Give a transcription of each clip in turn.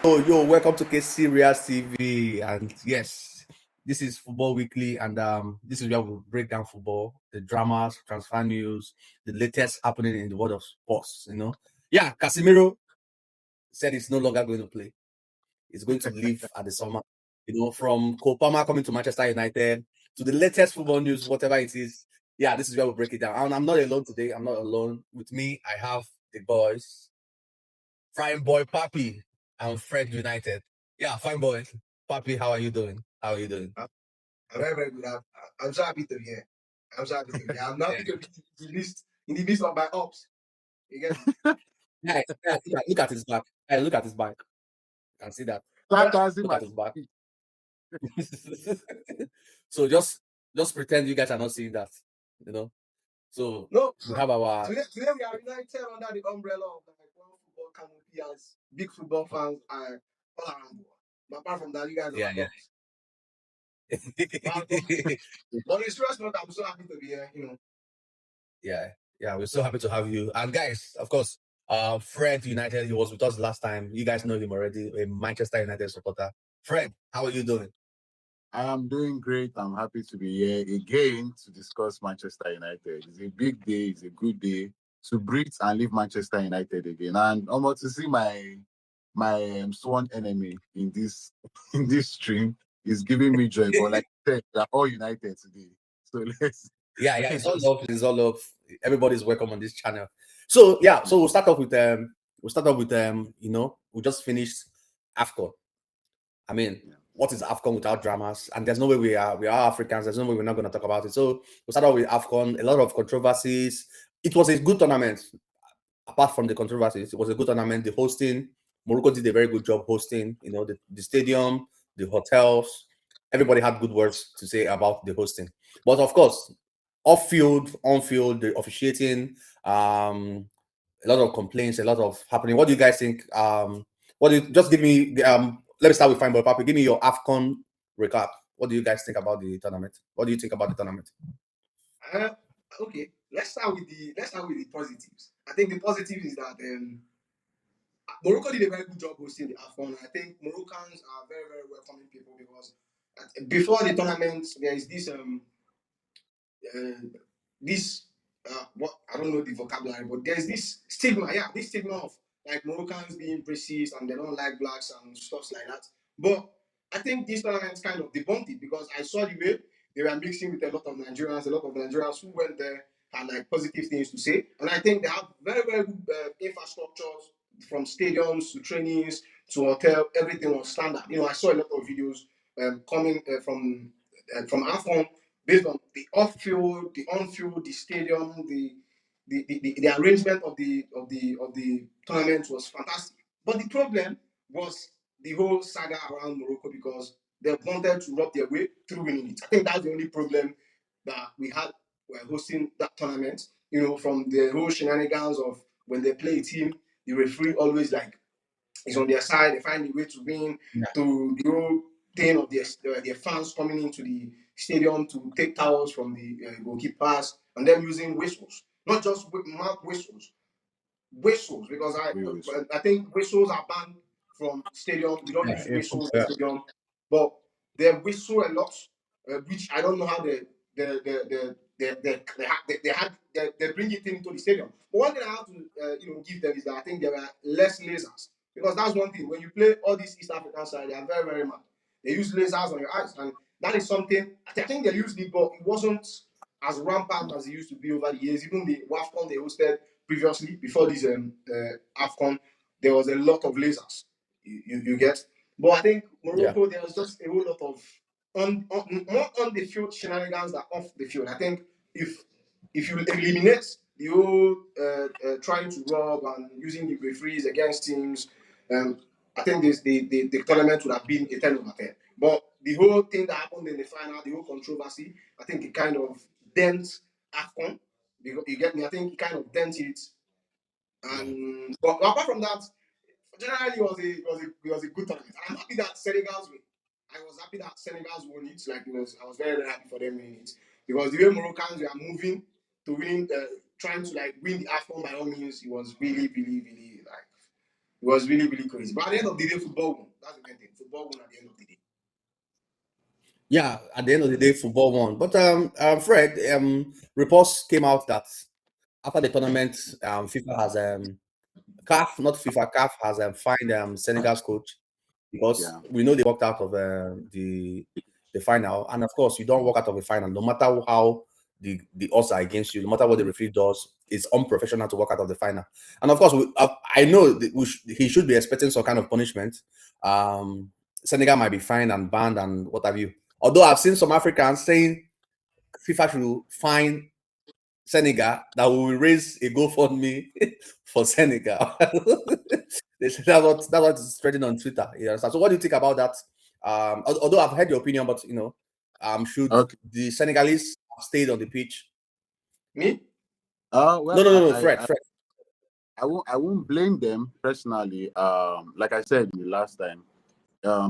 Welcome to KC Real TV. And yes, this is Football Weekly, and this is where we break down football, the dramas, transfer news, the latest happening in the world of sports. Yeah, Casemiro said he's no longer going to play. He's going to leave at the summer. From Cole Palmer coming to Manchester United to the latest football news, whatever it is. Yeah, this is where we break it down. And I'm not alone today. I'm not alone. With me, I have the boys. Fine boy Papi and Fred United. Yeah, fine boy. Papi, how are you doing? How are you doing? I'm very, very good. I'm so happy to be here. I'm so happy to be here. I'm happy to be in the list of my ops. You get me? Look at his back. Hey, look at his back. You can see that. Sarcasm. Look at his back. So just pretend you guys are not seeing that. You know. So No, we have our today we are united under the umbrella of the one football canopy as big football fans are all around the world. But apart from that, you guys are yeah. my ops. But on a serious note, I'm so happy to be here. Yeah, we're so happy to have you. And guys, of course, Fred United, he was with us last time. You guys know him already, a Manchester United supporter. Fred, how are you doing? I am doing great. I'm happy to be here again to discuss Manchester United. It's a big day. It's a good day to breathe and leave Manchester United again. And almost to see my sworn enemy in this in this stream is giving me joy. But like I said, we are all United today. So let's Yeah, it's all love. It's all love. Everybody's welcome on this channel. So yeah, so we just finished AFCON. I mean, what is AFCON without dramas? And there's no way we are Africans, there's no way we're not gonna talk about it. So we start off with AFCON, a lot of controversies. It was a good tournament, apart from the controversies. It was a good tournament. The hosting, Morocco did a very good job hosting, the stadium, the hotels, everybody had good words to say about the hosting. But of course, off field, on field, the officiating, a lot of complaints, a lot of happening. What do you guys think? What do you just give me? Let me start with Fine Boy Papi. Give me your AFCON recap. What do you guys think about the tournament? What do you think about the tournament? Okay, let's start with the positives. I think the positive is that Morocco did a very good job hosting the AFCON. I think Moroccans are very, very welcoming people because before the tournament, there is uh, this what I don't know the vocabulary, but there's this stigma, this stigma of like Moroccans being racist and they don't like blacks and stuff like that. But I think this tournament kind of debunked it because I saw the way they were mixing with a lot of Nigerians who went there had like positive things to say, and I think they have very, very good infrastructures from stadiums to trainings to hotel. Everything was standard. I saw a lot of videos coming from AFCON based on the off-field, the on-field, the stadium, the arrangement of the tournament was fantastic. But the problem was the whole saga around Morocco because they wanted to rub their way through winning it. I think that's the only problem that we had while hosting that tournament. From the whole shenanigans of when they play a team, the referee always like is on their side. They find a way to win. Yeah. To the whole thing of their fans coming into the stadium to take towels from the goalkeepers and them using whistles, not just mouth whistles because I think whistles are banned from stadium. We don't use whistles in stadium, but they whistle a lot, which I don't know how they bring it into the stadium. But one thing I have to give them is that I think there were less lasers because that's one thing. When you play all these East African side, they are very, very mad. They use lasers on your eyes, and that is something I think they used it, but it wasn't as rampant as it used to be over the years. Even the WAFCON they hosted previously, before this AFCON, there was a lot of lasers. You get, but I think Morocco there was just a whole lot of more on the field shenanigans than off the field. I think if you eliminate the whole trying to rob and using the referees against teams, I think the tournament would have been a 10/10. But the whole thing that happened in the final, the whole controversy, I think it kind of dents AFCON. You get me? I think it kind of dents it. And but apart from that, generally it was a good tournament. And I'm happy that Senegal's win. I was happy that Senegal's won it. Like I was very, very happy for them winning it because the way Moroccans were moving to winning, trying to like win the AFCON by all means, it was really, really, really like It was really, really crazy. But at the end of the day, football won. That's the main thing. Football won at the end of the day. Yeah, at the end of the day, football won. But Fred, reports came out that after the tournament, FIFA has CAF, not FIFA, CAF has fined Senegal's coach because Yeah. we know they walked out of the final, and of course, you don't walk out of a final, no matter how the odds are against you, no matter what the referee does, it's unprofessional to walk out of the final. And of course, I know that he should be expecting some kind of punishment. Senegal might be fined and banned and what have you. Although I've seen some Africans saying FIFA should fine Senegal, that we will raise a GoFundMe for Senegal. They said that's what is spreading on Twitter. You understand? So what do you think about that? Although I've heard your opinion, but should Okay. the Senegalese have stayed on the pitch? Me? No, Well, no, no, no, Fred, Fred. I won't blame them personally. Like I said the last time,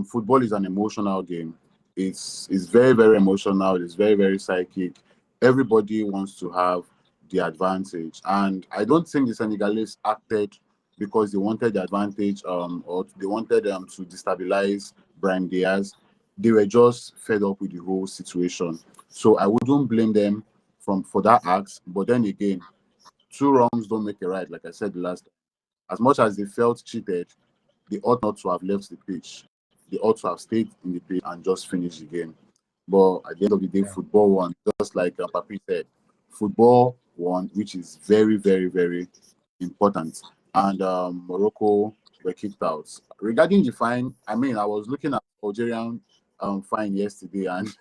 football is an emotional game. It's very, very emotional. It's very, very psychic. Everybody wants to have the advantage, and I don't think the Senegalese acted because they wanted the advantage, or they wanted to destabilize Brian Diaz. They were just fed up with the whole situation. So I wouldn't blame them for that act. But then again, two wrongs don't make a right. Like I said the last time, as much as they felt cheated, they ought not to have left the pitch. They ought to have stayed in the pitch and just finished the game. But at the end of the day, Yeah. football won. Just like Papi said, football won, which is very, very, very important. And Morocco were kicked out. Regarding the fine, I mean, I was looking at Algerian fine yesterday, and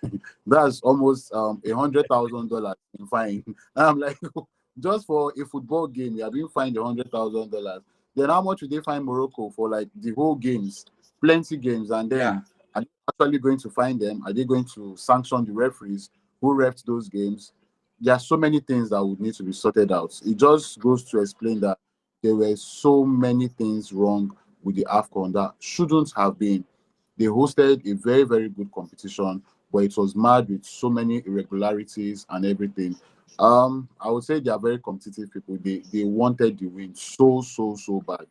that's almost $100,000 in fine. And I'm like, just for a football game, you are being fined $100,000. Then how much would they fine Morocco for like the whole games, plenty games, and Yeah. then are they actually going to fine them? Are they going to sanction the referees who refed those games? There are so many things that would need to be sorted out. It just goes to explain that there were so many things wrong with the AFCON that shouldn't have been. They hosted a very, very good competition, but it was marred with so many irregularities and everything. I would say they are very competitive people. They wanted the win so bad.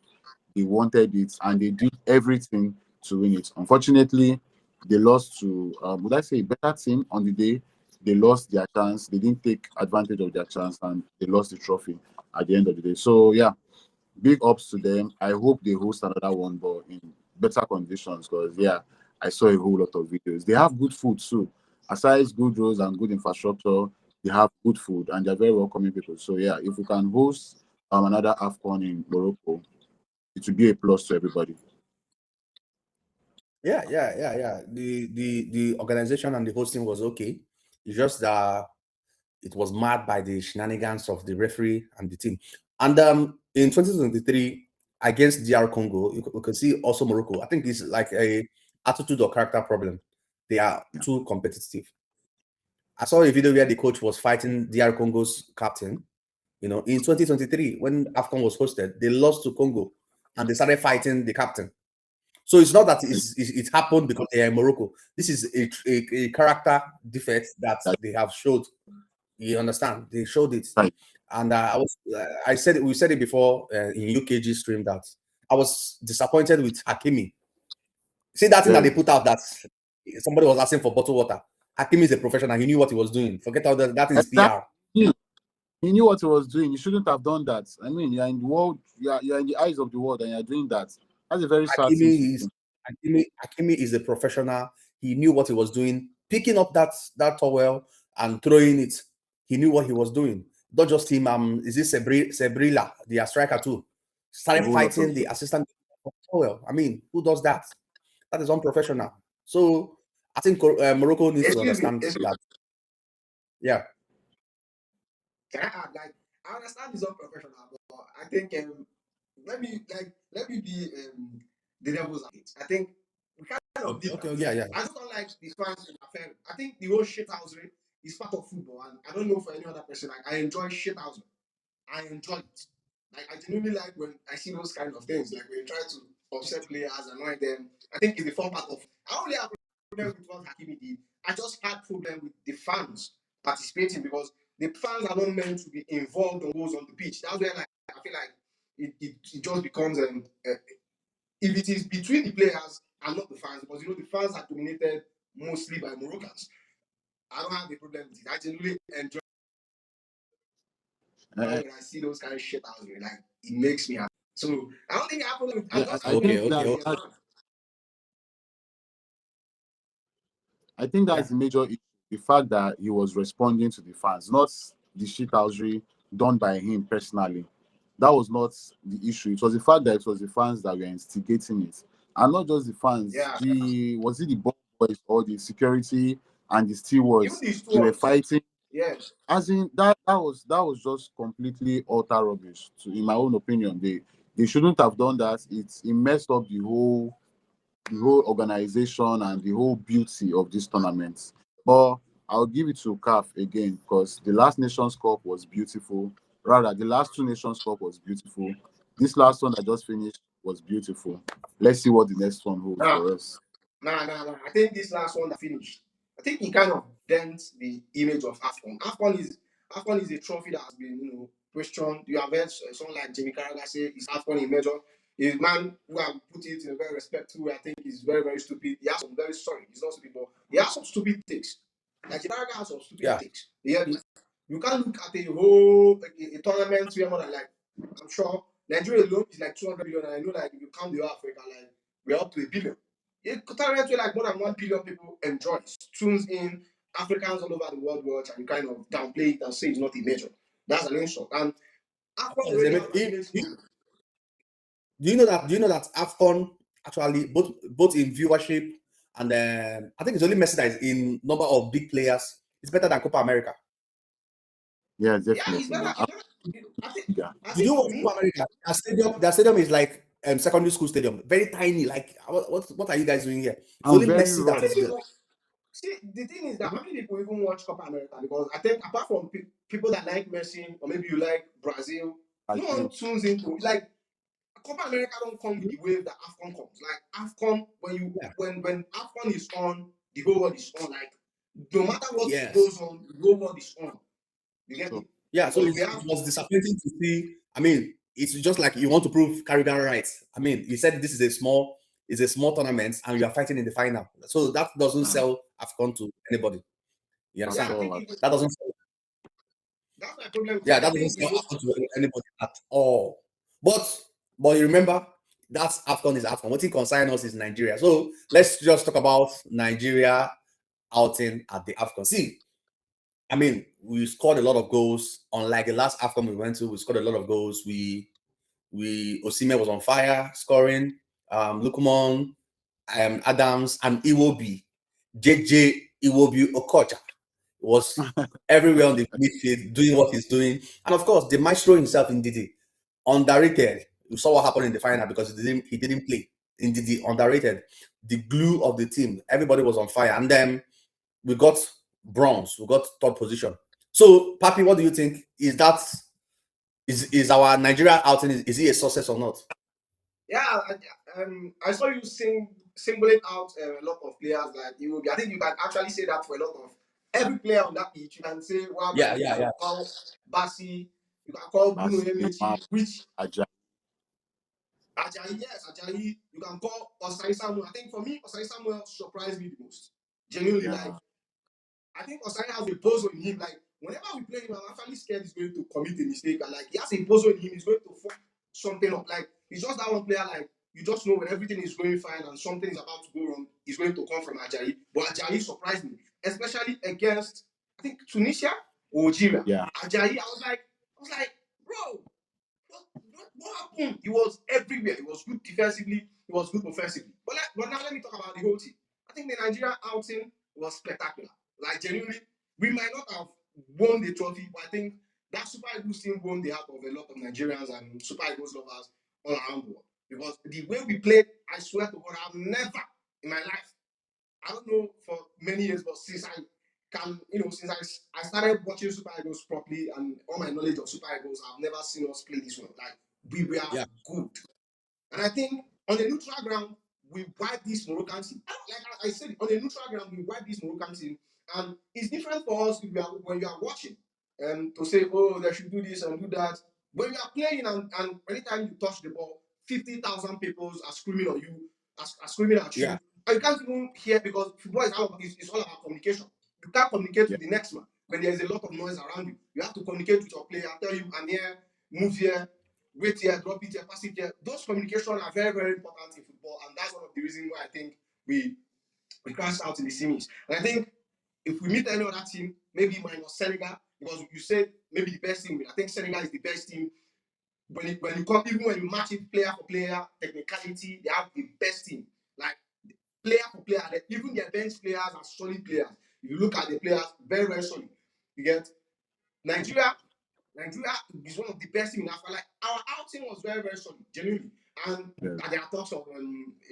They wanted it and they did everything to win it. Unfortunately, they lost to would I say a better team on the day. They lost their chance. They didn't take advantage of their chance and they lost the trophy at the end of the day. So yeah, big ups to them. I hope they host another one, but in better conditions. Because yeah, I saw a whole lot of videos. They have good food too. Aside good roads and good infrastructure, they have good food and they're very welcoming people. So yeah, if we can host another AFCON in Morocco, it will be a plus to everybody. Yeah. The organization and the hosting was okay. It's just that it was marred by the shenanigans of the referee and the team. And in 2023 against DR Congo, you can see also Morocco. I think it's like a attitude or character problem. They are Yeah. too competitive. I saw a video where the coach was fighting DR Congo's captain. In 2023 when AFCON was hosted, they lost to Congo and they started fighting the captain. So it's not that it happened because they are in Morocco. This is a character defect that they have showed. You understand? They showed it, Right. and I said we said it before in UKG stream that I was disappointed with Hakimi. See that thing that they put out that somebody was asking for bottled water. Hakimi is a professional. He knew what he was doing. Forget all that is PR. Exactly. He knew what he was doing. He shouldn't have done that. I mean, you're in the world, you're in the eyes of the world, and you're doing that. That's a very sad thing to Hakimi do. is Hakimi is a professional. He knew what he was doing. Picking up that towel and throwing it. He knew what he was doing. Not just him. Is this Sebrilla, the striker too? A Started whole lot fighting of the assistant towel. I mean, who does that? That is unprofessional. So I think Morocco needs to Excuse me. understand that. Yeah. Can I add? Like, I understand it's unprofessional, but I think let me be the devil's advocate. I think we kind of did Okay. that. Yeah. I just don't like these fans in affair. I think the whole shithousery is part of football, and I don't know for any other person. Like, I enjoy shithousery. I enjoy it. Like, I genuinely like when I see those kind of things. Like when you try to upset players, annoy them. I think it's the fun part of. I only have a problem with what Hakimi did. I just had problem with the fans participating because the fans are not meant to be involved on goals on the pitch. That's where like I feel like it just becomes if it is between the players and not the fans, because the fans are dominated mostly by Moroccans, I don't have a problem with it. I genuinely enjoy when I see those kind of shit out there. Like, it makes me happy. So I don't think I have a problem with it. Yeah, I think I think that's the major issue. The fact that he was responding to the fans, not the shithousery done by him personally. That was not the issue. It was the fact that it was the fans that were instigating it. And not just the fans. Yeah. Was it the boys or the security and the Even stewards? the They were stewards. fighting. Yes. As in that was just completely utter rubbish. In my own opinion, they shouldn't have done that. It messed up the whole organization and the whole beauty of this tournament. But I'll give it to CAF again because the last Nations Cup was beautiful. Rather, the last two Nations Cup was beautiful. This last one I just finished was beautiful. Let's see what the next one holds for us. Nah. I think this last one that finished, I think it kind of dents the image of AFCON. AFCON is a trophy that has been, questioned. You have heard someone like Jimmy Carragher say is AFCON a major. A man who have put it in a very respectful way, I think is very, very stupid. He has some very sorry, he's not stupid, but he has some stupid takes. Like Jimmy Carragher has some stupid takes. Yeah, you can't look at a tournament where more than like, I'm sure Nigeria alone is like 200 billion, and I know like if you count the whole Africa, like we're up to a billion. A tournament where like more than 1 billion people enjoy, tunes in, Africans all over the world watch, and you kind of downplay it and say it's not a major. That's an insult. And AFCON already have an image. Do you know that AFCON actually both in viewership and I think it's only Messi that is in number of big players. It's better than Copa America. Yeah, definitely. Yeah, it's better. I Did you watch Copa America? Their stadium is like secondary school stadium, very tiny. Like what are you guys doing here? It's only Messi that is there. See, the thing is that how many people even watch Copa America? Because I think apart from people that like Messi, or maybe you like Brazil, no one tunes into like Copa America. Don't come with the wave that AFCON comes. Like AFCON, when AFCON is on, the whole world is on. Like no matter what goes on, the whole world is on. You get me? Yeah, so it was disappointing to see. I mean, it's just like you want to prove Caribbean rights. I mean, you said this is a small tournament and you are fighting in the final. So that doesn't sell AFCON to anybody. You understand? That doesn't sell. That's my problem. Yeah, that doesn't sell AFCON to anybody at all. But you remember, that's AFCON is AFCON. What it concerns us is Nigeria. So let's just talk about Nigeria outing at the AFCON. See, I mean, we scored a lot of goals. Unlike the last AFCON we went to, we scored a lot of goals. Osimhen was on fire, scoring. Lukman, Adams, and Iwobi, JJ Iwobi Okocha was everywhere on the midfield doing what he's doing. And of course, the maestro himself, Ndidi, underrated. You saw what happened in the final because he didn't play. Ndidi, underrated. The glue of the team. Everybody was on fire. And then we got bronze. We got third position. So, Papi, what do you think? Is our Nigeria outing, is it a success or not? Yeah, I saw you singling out a lot of players like you will be. I think you can actually say that for a lot of every player on that pitch. You can say, well, yeah. You can call Bassi, you can call Bruno Emechi, which Ajayi, yes, Ajayi. You can call Osai Samuel. I think for me, Osai Samuel surprised me the most. Genuinely, like I think Osai has a bozo in him. Like whenever we play him, I'm actually scared he's going to commit a mistake. And like he has a bozo in him, he's going to fuck something up. Like he's just that one player. Like you just know when everything is going fine and something is about to go wrong, he's going to come from Ajayi. But Ajayi surprised me, especially against I think Tunisia or Algeria. Yeah. Ajayi, I was like, bro, what happened? He was everywhere. He was good defensively. He was good offensively. But now let me talk about the whole team. I think the Nigeria outing was spectacular. Like genuinely, we might not have won the trophy, but I think that Super Eagles team won the heart of a lot of Nigerians and Super Eagles lovers all around the world. Because the way we played, I swear to God, I've never in my life, I don't know for many years, but since I started watching Super Eagles properly and all my knowledge of Super Eagles, I've never seen us play this one. Like we were good. And I think on a neutral ground, we wiped this Moroccan team. Like I said, on a neutral ground, we wiped this Moroccan team. And it's different for us when you are watching to say, oh, they should do this and do that. When you are playing and anytime you touch the ball, 50,000 people are screaming on you, are screaming at you, Yeah. and you can't even hear because football is all about communication. You can't communicate Yeah. with the next man when there's a lot of noise around you. You have to communicate with your player, tell you, I'm here, move here, wait here, drop it here, pass it here. Those communications are very, very important in football, and that's one of the reasons why I think we crashed out in the semis. And I think if we meet any other team, maybe minus Senegal, because you said maybe the best team. I think Senegal is the best team. When you come, even when you match it player for player, technicality, they have the best team. Like player for player, even their bench players are solid players. If you look at the players, very, very solid. You get Nigeria. Nigeria is one of the best teams in Africa. Like our outing was very, very solid, genuinely. And there are talks of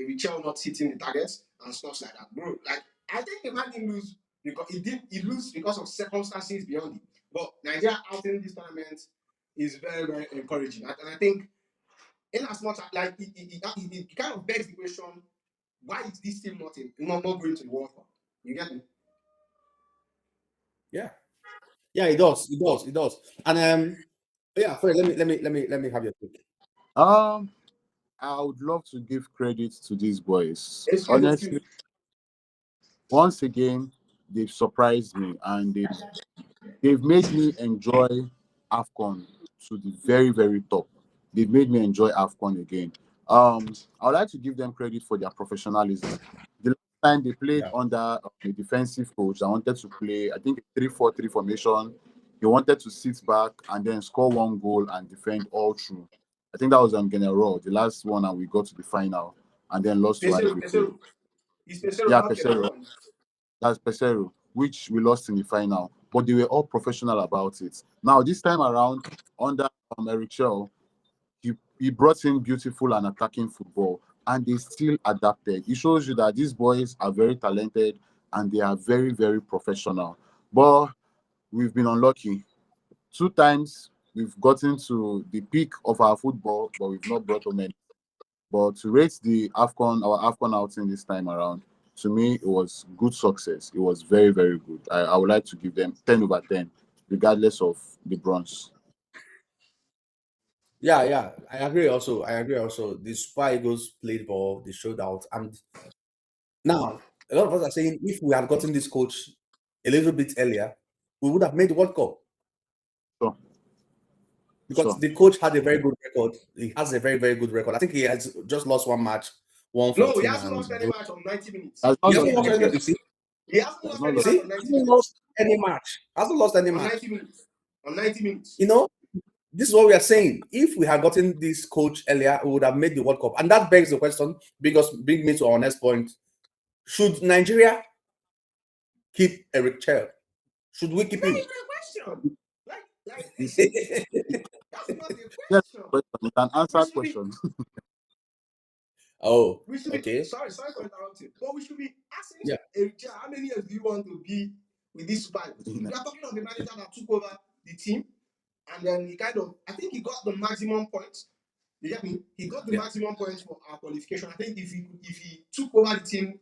Richel not hitting the targets and stuff like that, bro. Like I think the man didn't lose because he lose because of circumstances beyond it. But Nigeria outing this tournament is very, very encouraging. And I think in as much as like it kind of begs the question, why is this team not going to the World Cup? You get me? Yeah. Yeah, it does. It does. It does. And yeah, Fred, let me have your take. I would love to give credit to these boys. Excuse Honestly, me. once again, they've surprised me and they've made me enjoy AFCON to the very, very top. They've made me enjoy AFCON again. I would like to give them credit for their professionalism. The last time they played Yeah. under a defensive coach, I wanted to play, I think, a 3-4-3 formation. He wanted to sit back and then score one goal and defend all through. I think that was on General, the last one, and we got to the final and then lost to Ivory Coast. It's Pesero, Yeah, not Pesero. General. That's Pesero, which we lost in the final. But they were all professional about it. Now, this time around, under Eric Chell, he brought in beautiful and attacking football, and they still adapted. It shows you that these boys are very talented and they are very, very professional. But we've been unlucky. 2 times we've gotten to the peak of our football, but we've not brought home any. But to rate our AFCON outing this time around, to me, it was good success. It was very, very good. I would like to give them 10 over 10, regardless of the bronze. Yeah, yeah. I agree also. I agree also. The Super Eagles played ball, they showed out. And now a lot of us are saying if we had gotten this coach a little bit earlier, we would have made the World Cup. So, Because the coach had a very good record. He has a very, very good record. I think he has just lost one match, No, he 114 hasn't lost and any match on 90 minutes. has he not hasn't lost lost any anything. match. You see? He hasn't Has lost not any You lost match see? on He 90 hasn't minutes. lost any match. Hasn't lost any On match. 90 minutes. On 90 minutes. You know, this is what we are saying. If we had gotten this coach earlier, we would have made the World Cup. And that begs the question, bring me to our next point. Should Nigeria keep Eric Chell? Should we keep That him? is a question. Listen, that's not a Yes, question. question. It's an We answered should be, question. Oh, we should be, okay. sorry for interrupting, but we should be asking Yeah. Eric, how many years do you want to be with this Super Eagles? We are talking of the manager that took over the team, and then he kind of, I think he got the maximum points. You get me? He got the Yeah. maximum points for our qualification. I think if he took over the team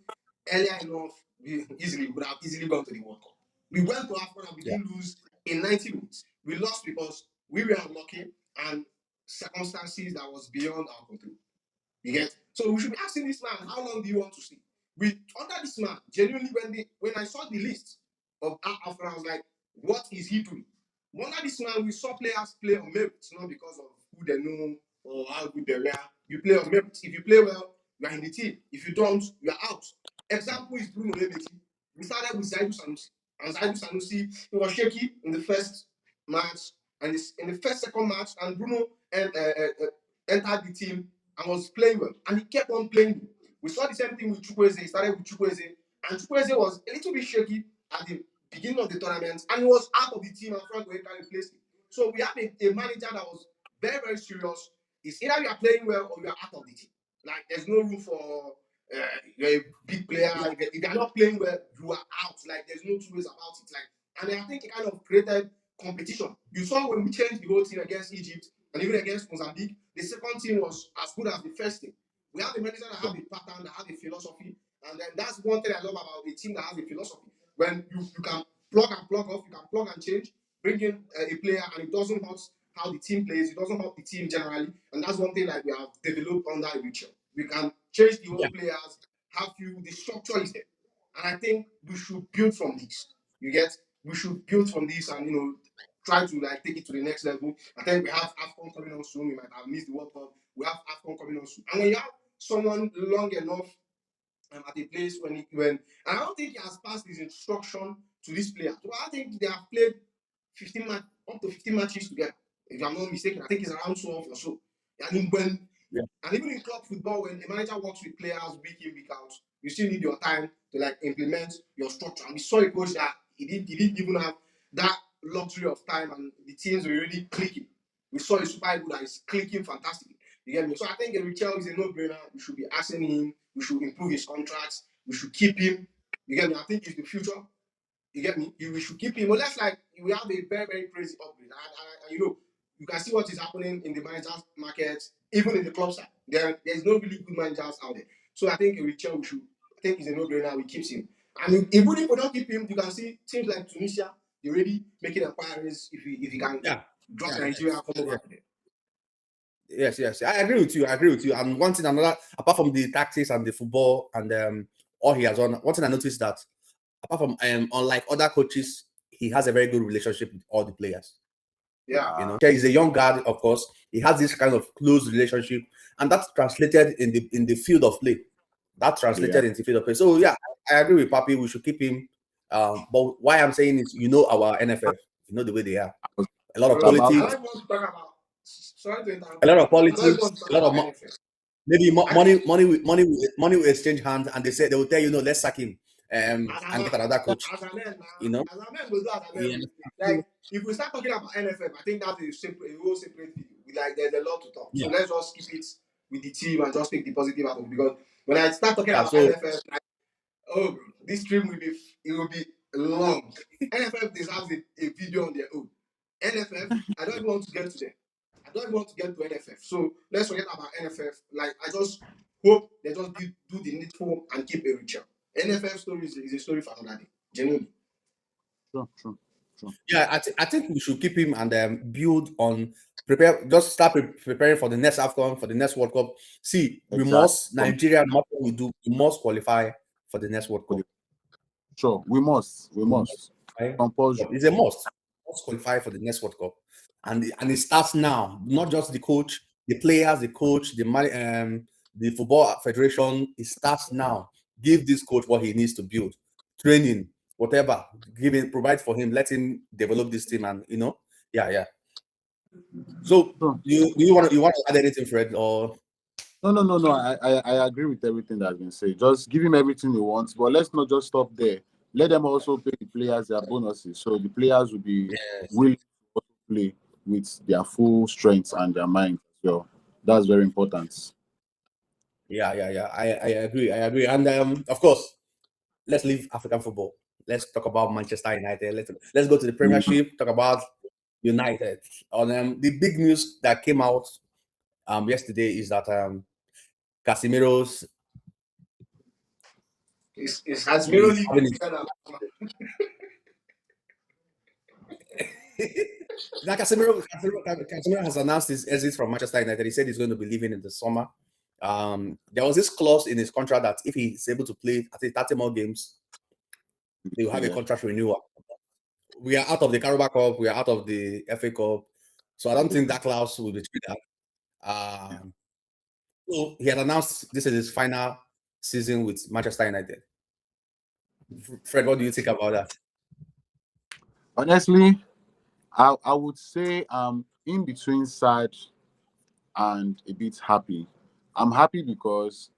earlier enough, we would have easily gone to the World Cup. We went to Africa and we Yeah. didn't lose in 90 minutes. We lost because we were unlucky and circumstances that was beyond our control. You get? So we should be asking this man, how long do you want to stay? We under this man, genuinely, when I saw the list of Africa, I was like, what is he doing? Under this man, we saw players play on merits, not because of who they know or how good they were. You play on merits. If you play well, you are in the team. If you don't, you are out. Example is Bruno Rebeti. We started with Zaidu Sanusi. And Zaidu Sanusi, he was shaky in the first match and in the second match, and Bruno entered the team and was playing well. And he kept on playing. We saw the same thing with Chukwueze. He started with Chukwueze. And Chukwueze was a little bit shaky at the beginning of the tournament. And he was out of the team and Frank Oeka replaced him. So we have a manager that was very, very serious. It's either you are playing well or you are out of the team. Like, there's no room for you're a big player. If you're not playing well, you are out. Like, there's no two ways about it. Like, and I think it kind of created competition. You saw when we changed the whole team against Egypt and even against Mozambique, the second team was as good as the first team. We have a manager that have a pattern, that have a philosophy, and then that's one thing I love about a team that has a philosophy. When you can plug and plug off, you can plug and change, bring in a player, and it doesn't hurt how the team plays. It doesn't help the team generally, and that's one thing that we have developed under Richard. We can change the whole players, have you. The structure is there, and I think we should build from this. You get? We should build from this, and try to like take it to the next level. I think we have AFCON coming on soon. We might have missed the World Cup. We have AFCON coming on soon, and when you have someone long enough at a place when and I don't think he has passed his instruction to this player. So I think they have played 15 up to 15 matches together. If I'm not mistaken, I think it's around 12 or so. And when and even in club football, when a manager works with players week in, week out, you still need your time to like implement your structure. And we saw a coach that he didn't even have that luxury of time, and the teams were really clicking. We saw a Super Eagle that is clicking fantastically. You get me? So I think Richel is a no-brainer. We should be asking him. We should improve his contracts. We should keep him. You get me? I think he's the future. You get me? We should keep him. Unless like we have a very, very crazy upgrade. And you can see what is happening in the managers market, even in the club side. There's no really good managers out there. So I think Richel, I think he's a no-brainer. We keep him. And even if we don't keep him, you can see teams like Tunisia, they're already making inquiries if he can drop Nigeria and come over there. Yes. I agree with you. And one thing, apart from the tactics and the football and all he has done, one thing I noticed that apart from unlike other coaches, he has a very good relationship with all the players. Yeah. He's a young guy, of course. He has this kind of close relationship, and that's translated in the field of play. That translated into field of play. So yeah, I agree with Papi. We should keep him. But why I'm saying is, our NFF, the way they are. A lot of politics. Sorry to interrupt. A lot of politics. A lot of maybe money will exchange hands, and they will tell you, no, let's sack him and get another coach. Like if we start talking about NFF, I think that's a whole separate video. Like there's a lot to talk. So let's just keep it with the team and just take the positive out of it. Because when I start talking about NFF, bro, this stream will be long. NFF deserves a video on their own. NFF, I don't even want to get to them. I don't even want to get to NFF. So let's forget about NFF. Like I just hope they just do the needful and keep a richer. NFF story is a story for another day. Genuinely. True. Yeah, I think we should keep him and build on just start preparing for the next AFCON, for the next World Cup. See, we must Nigeria, not what we do, we must qualify for the next World Cup. Sure, we must. Compulsion. It's a must. We must qualify for the next World Cup, and it starts now. Not just the coach, the players, the coach, the football federation. It starts now. Give this coach what he needs to build, training, whatever. Provide for him. Let him develop this team, and yeah. So, you want to add anything, Fred, or? No. I agree with everything that's been said. Just give him everything he wants, but let's not just stop there. Let them also pay the players their bonuses, so the players will be willing to play with their full strength and their mind. So that's very important. Yeah. I agree. And of course, let's leave African football. Let's talk about Manchester United. Let's go to the Premiership. Talk about United. On the big news that came out yesterday is that Casemiro's is Casemiro now Casemiro has announced his exit from Manchester United. He said he's going to be leaving in the summer. There was this clause in his contract that if he's able to play, I think 30 more games, they will have a contract renewal. We are out of the Carabao Cup. We are out of the FA Cup. So I don't think that clause will be triggered. So he had announced this is his final season with Manchester United. Fred, what do you think about that? Honestly, I would say I'm in between sad and a bit happy. I'm happy because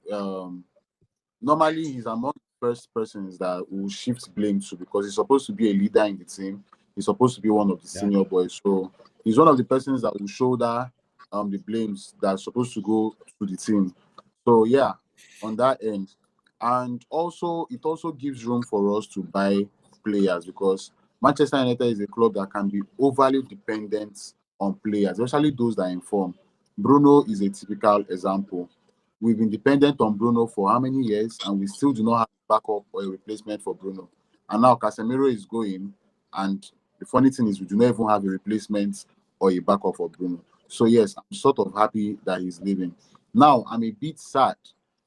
normally he's among the first persons that will shift blame to, because he's supposed to be a leader in the team. He's supposed to be one of the senior boys. So he's one of the persons that will shoulder the blames that are supposed to go to the team. So yeah, on that end. And also it also gives room for us to buy players, because Manchester United is a club that can be overly dependent on players, especially those that are in form. Bruno is a typical example. We've been dependent on Bruno for how many years, and we still do not have a backup or a replacement for Bruno. And now Casemiro is going, and the funny thing is we do not even have a replacement or a backup for Bruno. So yes, I'm sort of happy that he's leaving. Now I'm a bit sad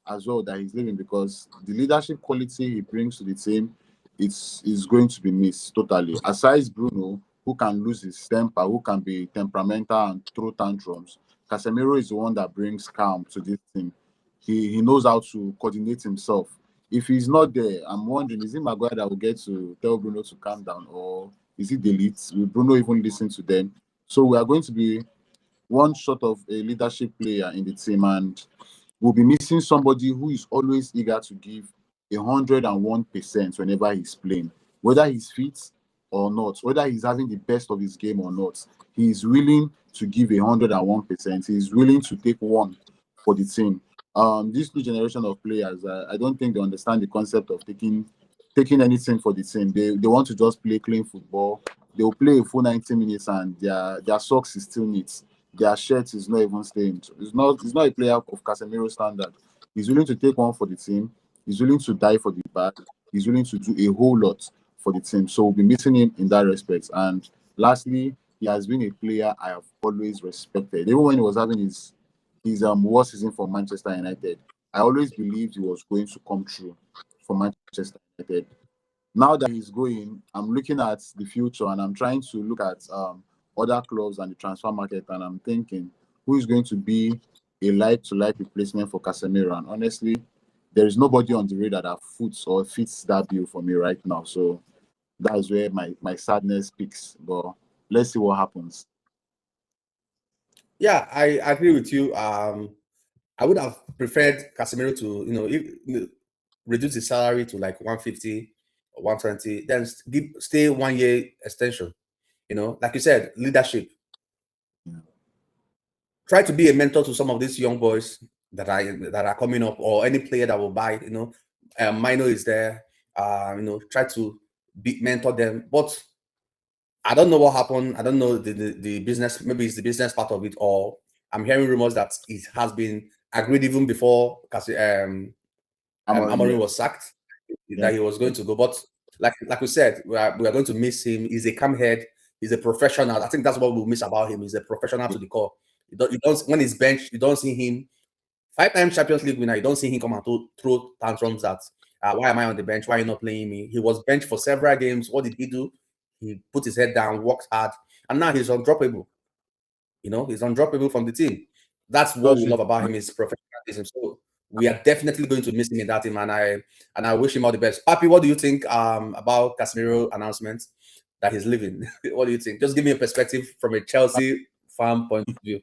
as well that he's leaving because the leadership quality he brings to the team is going to be missed totally. Aside Bruno, who can lose his temper, who can be temperamental and throw tantrums, Casemiro is the one that brings calm to this team. He knows how to coordinate himself. If he's not there, I'm wondering, is it Maguire that will get to tell Bruno to calm down, or is it Delete? Will Bruno even listen to them? So we are going to be one sort of a leadership player in the team, and we'll be missing somebody who is always eager to give 101% whenever he's playing, whether he's fit or not, whether he's having the best of his game or not. He is willing to give 101%. He's willing to take one for the team. This new generation of players, I don't think they understand the concept of taking anything for the team. They want to just play clean football. They'll play a full 90 minutes and their socks is still neat. Their shirt is not even stained. It's not a player of Casemiro standard. He's willing to take one for the team. He's willing to die for the bag. He's willing to do a whole lot for the team. So we'll be missing him in that respect. And lastly, he has been a player I have always respected. Even when he was having his worst season for Manchester United, I always believed he was going to come through for Manchester United. Now that he's going, I'm looking at the future and I'm trying to look at other clubs and the transfer market, and I'm thinking who is going to be a like-to-like replacement for Casemiro. And honestly, there is nobody on the radar that fits that bill for me right now. So that's where my sadness peaks. But let's see what happens. Yeah, I agree with you. I would have preferred Casemiro to, reduce his salary to like 150 or 120, then stay 1 year extension. Like you said, leadership. Try to be a mentor to some of these young boys that are coming up, or any player that will buy. Minor is there. Try to mentor them. But I don't know what happened. I don't know the business. Maybe it's the business part of it, or I'm hearing rumors that it has been agreed even before Amorim Yeah. was sacked, Yeah. that he was going to go. But like we said, we are going to miss him. He's a calm head. He's a professional. I think that's what we'll miss about him. He's a professional to the core. You don't when he's benched, you don't see him. 5 time Champions League winner. You don't see him come and throw tantrums that why am I on the bench? Why are you not playing me? He was benched for several games. What did he do? He put his head down, worked hard, and now he's undroppable. He's undroppable from the team. That's what That's we it. love about him, is professionalism. So we are definitely going to miss him in that team, and I wish him all the best. Papi, what do you think about Casemiro announcement that he's leaving? What do you think? Just give me a perspective from a Chelsea fan point of view.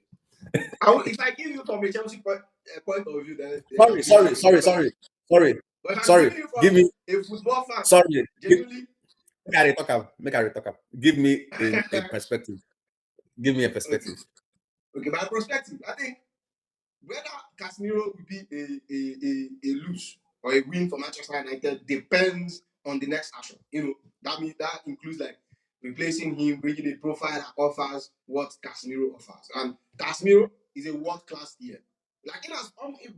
If I give you from a Chelsea point of view, then Sorry, sorry, sorry, sorry, sorry, But if I'm sorry. giving you Give from me a football fan, sorry. genuinely, Make I talk am. Make I talk am. Give me a perspective. Give me a okay, perspective. okay, my perspective, I think whether Casemiro will be a lose or a win for Manchester United depends on the next action. That means that includes like replacing him, bringing a profile that offers what Casemiro offers. And Casemiro is a world class player. Like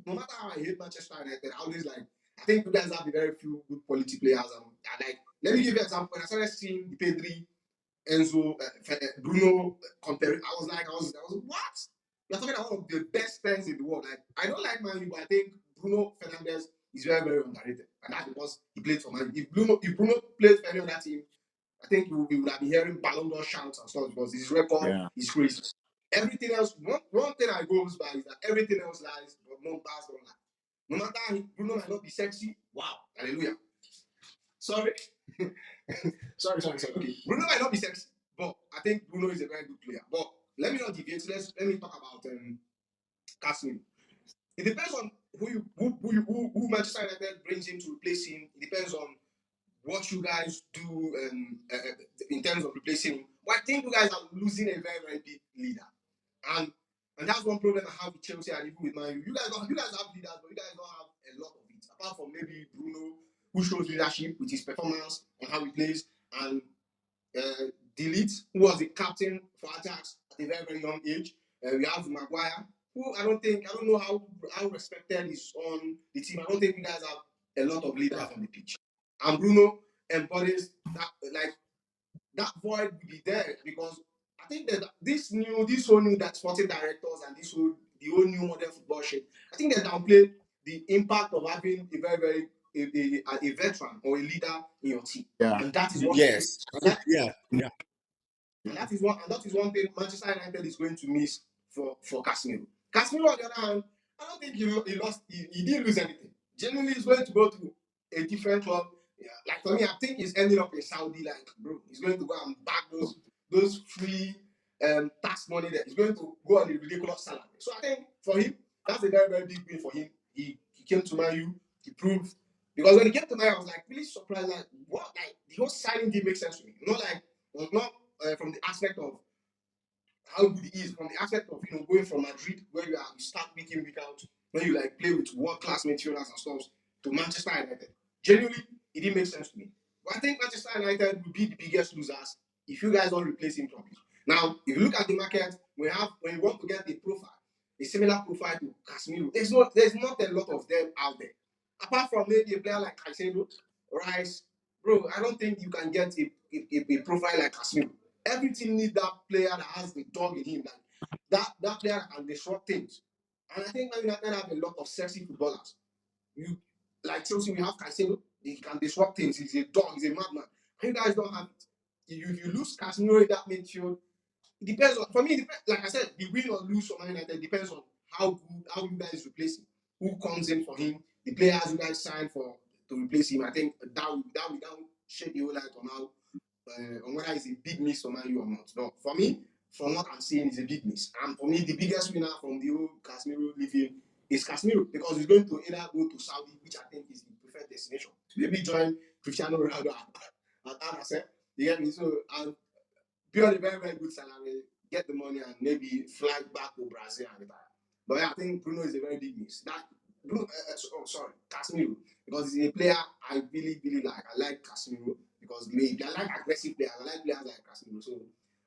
no matter how I hate Manchester United, I always like. I think you guys have a very few good quality players. And like, let me give you an example. When I started seeing the Pedri, Enzo, Bruno comparing, I was what? You're talking about one of the best players in the world. Like, I don't like Man U, but I think Bruno Fernandes is very, very underrated. And that's because he played for Man U. If Bruno played for any other team, I think we would have been hearing Ballon d'Or shouts and stuff because his record is crazy. Everything else, one thing I goes by is that everything else lies, but numbers don't lie. No matter Bruno might not be sexy, wow, hallelujah. Sorry. sorry. Okay. Bruno might not be sexy, but I think Bruno is a very good player. But let me not deviate. Let me talk about Casemiro. It depends on who Manchester United brings in to replace him. It depends on what you guys do in terms of replacing him. But I think you guys are losing a very, very big leader. And that's one problem I have with Chelsea and even with Man U. You guys have leaders, but you guys don't have a lot of it. Apart from maybe Bruno, who shows leadership with his performance and how he plays, and Delete, who was the captain for Ajax at a very, very young age. We have Maguire, who I don't know how respected is on the team. I don't think you guys have a lot of leaders on the pitch. And Bruno embodies that, like, that void will be there because I think that this whole new that sporting directors and the whole new modern football shape, I think they downplay the impact of having a very very a veteran or a leader in your team, Yeah. and that is what Yes. and that Yeah. Yeah. and that is one thing Manchester United is going to miss for Casemiro. Casemiro, on the other hand, I don't think he lost. He didn't lose anything. Generally, he's going to go to a different club. Yeah, like for me, I think he's ending up in Saudi. Like, bro, he's going to go and back those free tax money that he's going to go on a ridiculous salary. So I think for him, that's a very very big win for him. He came to Man U. He proved because when he came to Man U, I was like really surprised. Like what? Like the whole signing didn't make sense to me. Not from the aspect of how good he is, from the aspect of going from Madrid where you start week in week out, when you like play with world class midfielders and stuff, to Manchester United. Genuinely, it didn't make sense to me. But I think Manchester United will be the biggest losers if you guys don't replace him properly. Now, if you look at the market, when you want to get a similar profile to Casemiro, there's not a lot of them out there. Apart from maybe a player like Caicedo, Rice, bro, I don't think you can get a profile like Casemiro. Everything needs that player that has the dog in him. That player can disrupt things. And I think Man United have a lot of sexy footballers. You like Chelsea, we have Caicedo. He can disrupt things. He's a dog. He's a madman. And you guys don't have it. If you lose Casemiro in that midfield, it depends on. For me, like I said, the win or lose for Man United depends on how you guys replace him, who comes in for him, the players you guys sign for to replace him. I think that will shed the whole light on whether it's a big miss for Man U or not. No, for me, from what I'm seeing, it's a big miss. And for me, the biggest winner from the whole Casemiro leaving is Casemiro because he's going to either go to Saudi, which I think is the preferred destination, maybe join Cristiano Ronaldo at Al-Nassr. You get me? So, and pay on a very, very good salary, get the money, and maybe fly back to Brazil and retire. But yeah, I think Bruno is a very big miss. Casemiro, because he's a player I really, really like. I like Casemiro because I like aggressive players. I like players like Casemiro. So,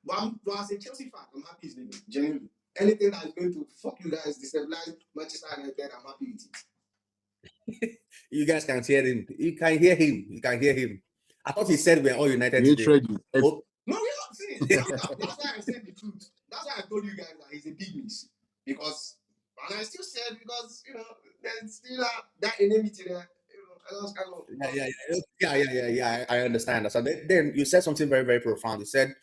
but as a Chelsea fan, I'm happy he's leaving. Genuinely, anything that is going to fuck you guys, destabilize Manchester United, I'm happy with it. You guys can hear him. You can hear him. You can hear him. I thought he said we're all united The today. hatred is Oh, No, we're not seeing it. That's why I said the truth. That's why I told you guys that he's a big miss. Because, and I still said, because, there's still that enmity there. I just kind of. I understand. So then you said something very, very profound. You said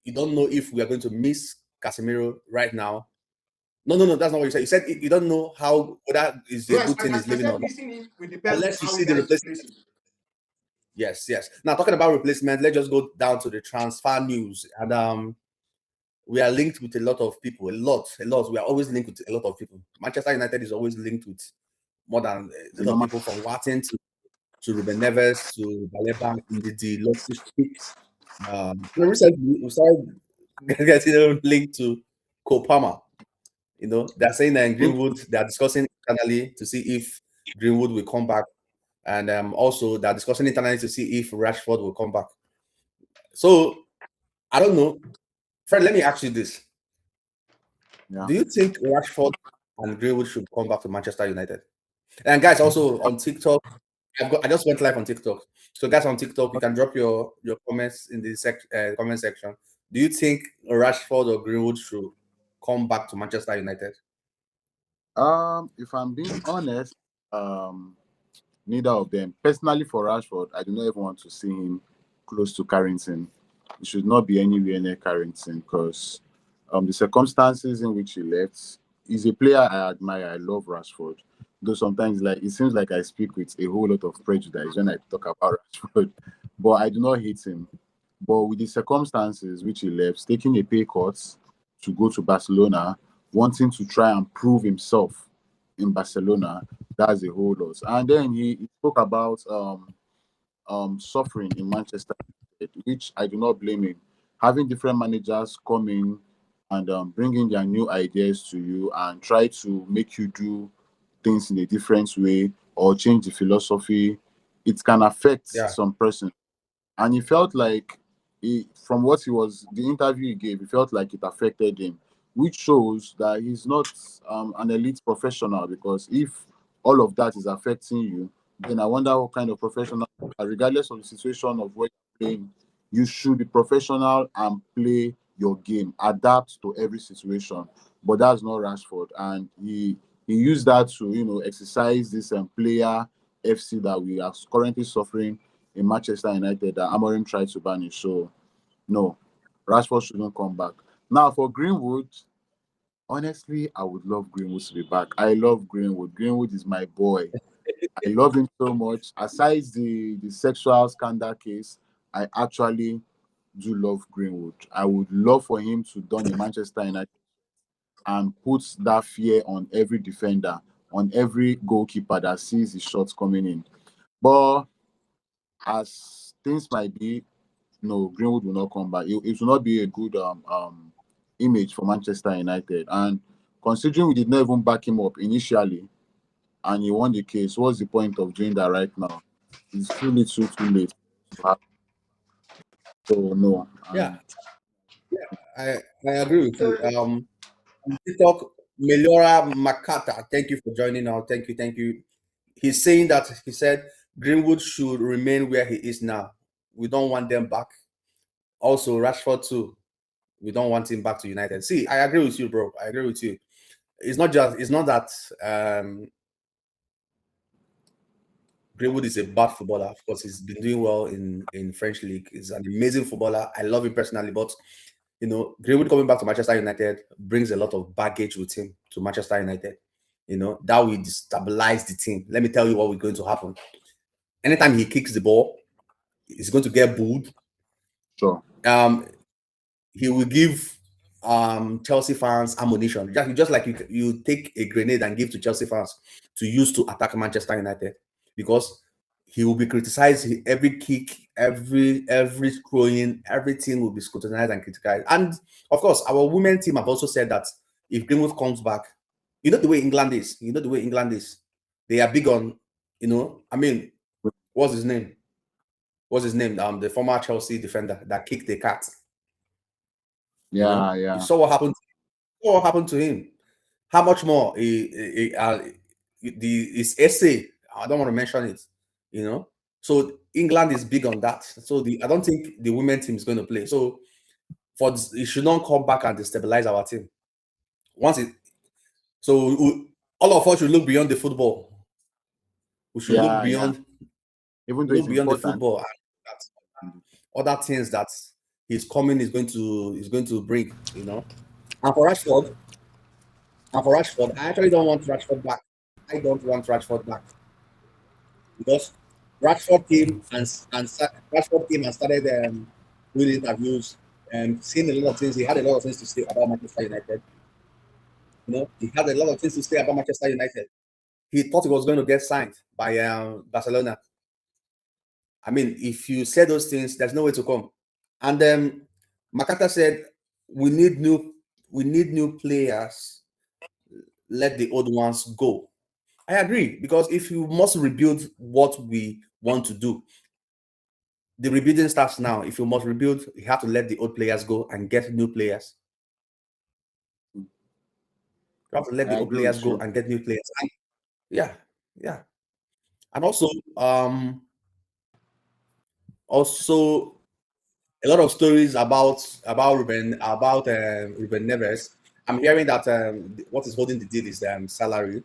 you don't know if we are going to miss Casemiro right now. No, that's not what you said. You said you don't know how whether is a Yes, good thing is I living or said not. missing him will depend on Unless you how see you the guys replacement. replace him. Yes. Now talking about replacement, let's just go down to the transfer news. And we are linked with a lot of people. A lot. We are always linked with a lot of people. Manchester United is always linked with more than a lot of people, from Watten to Ruben Neves to Baleba in the lofty peak. Recently we started getting linked to Kopama. They're saying that in Greenwood, they are discussing internally to see if Greenwood will come back. And also they're discussing internally to see if Rashford will come back. So I don't know. Fred, let me ask you this. Yeah. Do you think Rashford and Greenwood should come back to Manchester United? And guys, also on TikTok, I just went live on TikTok. So guys on TikTok, you can drop your comments in the comment section. Do you think Rashford or Greenwood should come back to Manchester United? If I'm being honest, neither of them. Personally, for Rashford, I do not even want to see him close to Carrington. It should not be anywhere near Carrington because the circumstances in which he left, he's a player I admire. I love Rashford. Though sometimes it seems like I speak with a whole lot of prejudice when I talk about Rashford, but I do not hate him. But with the circumstances which he left, taking a pay cut to go to Barcelona, wanting to try and prove himself in Barcelona, that's a whole lot. And then he spoke about suffering in Manchester, which I do not blame him. Having different managers come in and bringing their new ideas to you and try to make you do things in a different way or change the philosophy, it can affect some person. And he felt like from what the interview he gave, he felt like it affected him, which shows that he's not an elite professional. Because if all of that is affecting you, then I wonder what kind of professional, regardless of the situation of where you're playing, you should be professional and play your game, adapt to every situation. But that's not Rashford, and he used that to exercise this player FC that we are currently suffering in Manchester United that Amorim tried to banish. So no, Rashford shouldn't come back. Now for Greenwood, honestly, I would love Greenwood to be back. I love Greenwood. Greenwood is my boy. I love him so much. Aside the sexual scandal case, I actually do love Greenwood. I would love for him to don a Manchester United and put that fear on every defender, on every goalkeeper that sees his shots coming in. But as things might be, no, Greenwood will not come back. It will not be a good image for Manchester United. And considering we did not even back him up initially and he won the case, what's the point of doing that right now? It's too little, too late. So no. Yeah, And I agree with you. TikTok, Meliora Makata, thank you for joining us. Thank you, thank you. He's saying that he said Greenwood should remain where he is now. We don't want them back. Also, Rashford too. We don't want him back to United. See, I agree with you, bro. I agree with you. It's not that Greenwood is a bad footballer. Of course, he's been doing well in French league. He's an amazing footballer. I love him personally, but Greenwood coming back to Manchester United brings a lot of baggage with him to Manchester United. That will destabilize the team. Let me tell you what we're going to happen. Anytime he kicks the ball, he's going to get booed. sure. He will give Chelsea fans ammunition. Just like you take a grenade and give to Chelsea fans to use to attack Manchester United, because he will be criticized. Every kick, every throwing, everything will be scrutinized and criticized. And of course, our women team have also said that if Greenwood comes back, the way England is. They are big on, I mean, what's his name? The former Chelsea defender that kicked the cat. Yeah, You saw what happened. What happened to him? How much more? His essay. I don't want to mention it. So England is big on that. So I don't think the women team is going to play. So it should not come back and destabilize our team. All of us should look beyond the football. We should look beyond. Even though it's beyond the important. football and other things that his coming is going to bring. And for Rashford, I actually don't want Rashford back. I don't want Rashford back because Rashford came and started doing interviews and saying a lot of things. He had a lot of things to say about Manchester United. He had a lot of things to say about Manchester United. He thought he was going to get signed by Barcelona. I mean, if you say those things, there's no way to come. And Makata said, "We need new players. Let the old ones go." I agree, because if you must rebuild what we want to do, the rebuilding starts now. If you must rebuild, you have to let the old players go and get new players. You have to let the old players go and get new players. Yeah. And also a lot of stories about Ruben Neves. I'm hearing that what is holding the deal is salary.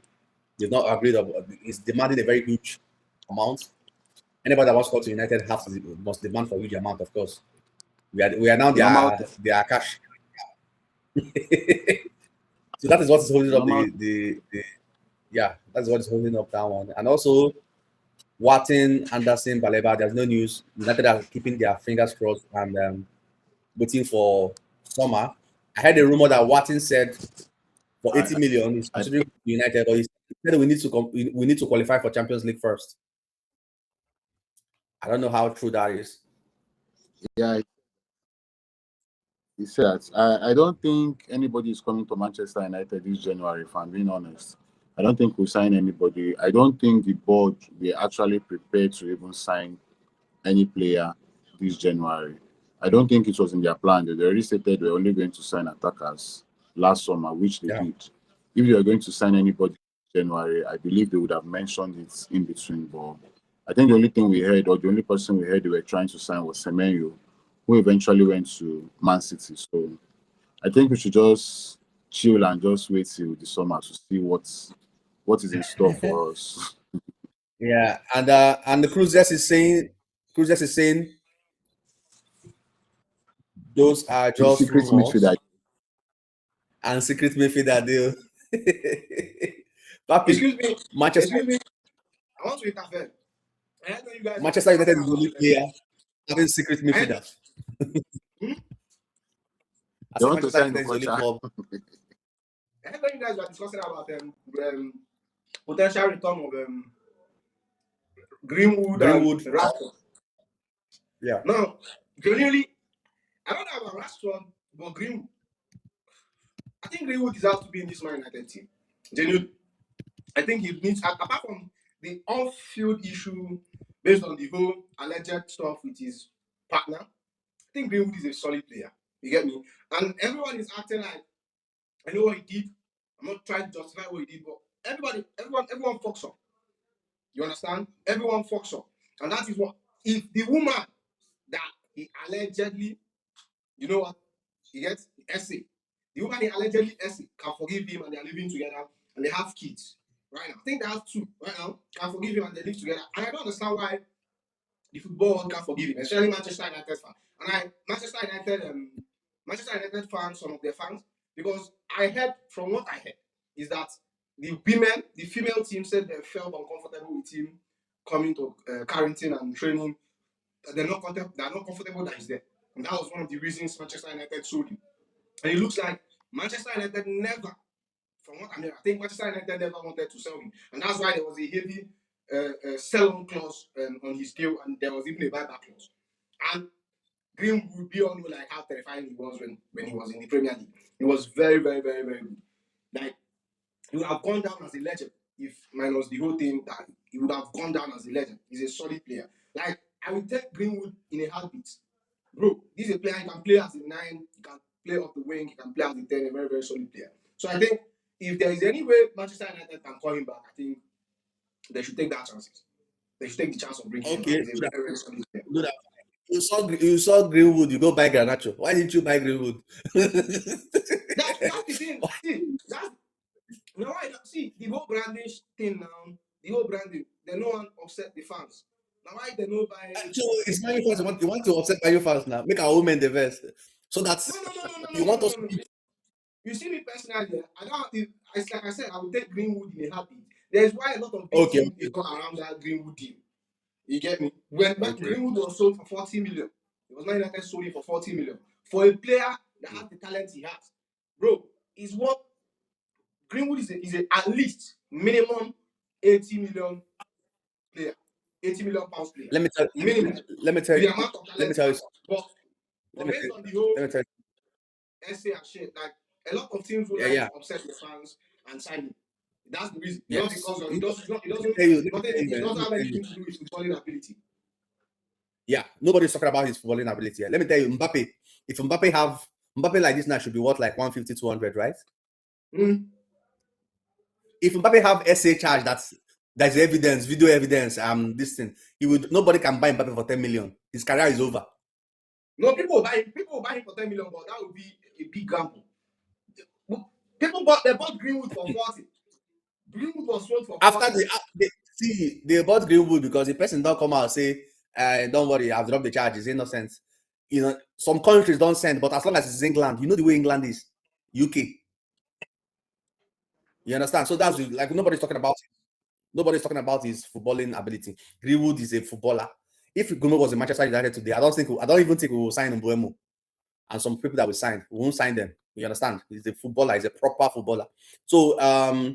They've not agreed about. It's demanding a very huge amount. Anybody that wants to go to United must demand for a huge amount, of course. We are now their cash. So that is what is holding up that's what is holding up that one. And also Watson, Anderson, Baleba, there's no news. United are keeping their fingers crossed and waiting for summer. I heard a rumor that Watson said for 80 million he's considering United, or he said we need to qualify for Champions League first. I don't know how true that is. Yeah, he said, I don't think anybody is coming to Manchester United this January, if I'm being honest. I don't think we'll sign anybody. I don't think the board will actually prepare to even sign any player this January. I don't think it was in their plan. They already stated they were only going to sign attackers last summer, which they did. If they were going to sign anybody in January, I believe they would have mentioned it in between. But I think the only thing we heard, or the only person we heard they were trying to sign, was Semenyo, who eventually went to Man City. So I think we should just chill and just wait till the summer to see what is in store for us. Yeah, and the Cruises is saying those are The just secret midfielder. rumors and secret midfielder deal. Papi, Excuse me. Manchester Excuse me. I want to interfere. I know you guys were Manchester United discussing is the about only player having secret I know, midfielders. hmm? I They said want to Manchester sign United is the only Okocha. club. I know you guys were discussing about potential return of Greenwood and Greenwood, Rashford. yeah. Now, genuinely, I don't know about Rashford, but Greenwood. I think Greenwood deserves to be in this Man United team. Genuinely. I think he needs, apart from the off-field issue based on the whole alleged stuff with his partner, I think Greenwood is a solid player. You get me? And everyone is acting like I know what he did. I'm not trying to justify what he did, but everyone fucks up. You understand? Everyone fucks up. And that is what if the woman that he allegedly, you know what, he gets essay. The woman he allegedly essay can forgive him and they're living together and they have kids. Right now. I think they have two right now, can forgive him and they live together. And I don't understand why the football world can't forgive him, especially Manchester United fans. And Manchester United fans, some of their fans, because I heard from what I heard is that the female team said they felt uncomfortable with him coming to Carrington and training. They're not comfortable that he's there, and that was one of the reasons Manchester United sold him. And it looks like Manchester United never, from what I know, I think Manchester United never wanted to sell him, and that's why there was a heavy sell-on clause on his deal, and there was even a buyback clause. And Greenwood, we all know like how terrifying he was when he was in the Premier League. He was very, very, very, very good. Like he would have gone down as a legend if minus the whole thing that he would have gone down as a legend. He's a solid player. Like I would take Greenwood in a heartbeat. Bro, this is a player he can play as a 9, he can play off the wing, he can play as a 10, a very, very solid player. So I think if there is any way Manchester United can call him back, I think they should take that chances. They should take the chance of bringing him back. Okay, He's a very, very solid player. do that. You saw Greenwood, you go buy Garnacho. Why didn't you buy Greenwood? That's the thing. See, that's now I see the whole branding thing now. The whole branding, they no one upset the fans. Now why they no buy So it's Man U fans. You want to upset Man U fans now. Make our women the best. So that's you want us. no. You see me personally, I don't if it's like I said, I would take Greenwood in a heartbeat. There's why a lot of big Okay, teams they go around that Greenwood deal. You get me? When okay. Greenwood was sold for 40 million, it was not United sold it for 40 million. For a player that has the talent he has, bro, is what Greenwood is a at least minimum 80 million player, 80 million pounds player. Let me tell. Minimum. Let me tell With you. the amount of Let me talent he tell you. has. But Let me tell based you. on the whole Let me tell you. essay and shit, like a lot of teams would Yeah, like yeah. to upset the fans and sign him. That's the reason. Not Yes. because of, Let it me doesn't tell you. Let me nothing tell you. it Man. Let doesn't me have tell you. anything to do with footballing ability. Yeah, nobody's talking about his footballing ability. Let me tell you, Mbappe. If Mbappe like this now should be worth like 150, 200, right? Mm. If Mbappe have SA charge, that's evidence, video evidence, this thing, nobody can buy Mbappe for 10 million. His career is over. No, people will buy him for 10 million, but that would be a big gamble. They bought Greenwood for 40. Greenwood was sold for 40. After they bought Greenwood because the person don't come out and say, don't worry, I've dropped the charge, it's innocent. You know, some countries don't send, but as long as it's England, you know the way England is, UK. You understand? So that's like nobody's talking about it. Nobody's talking about his footballing ability. Greenwood is a footballer. If Greenwood was in Manchester United today, I don't even think we will sign Mbuemo. And some people that we sign, we won't sign them. You understand? He's a footballer, he's a proper footballer. So and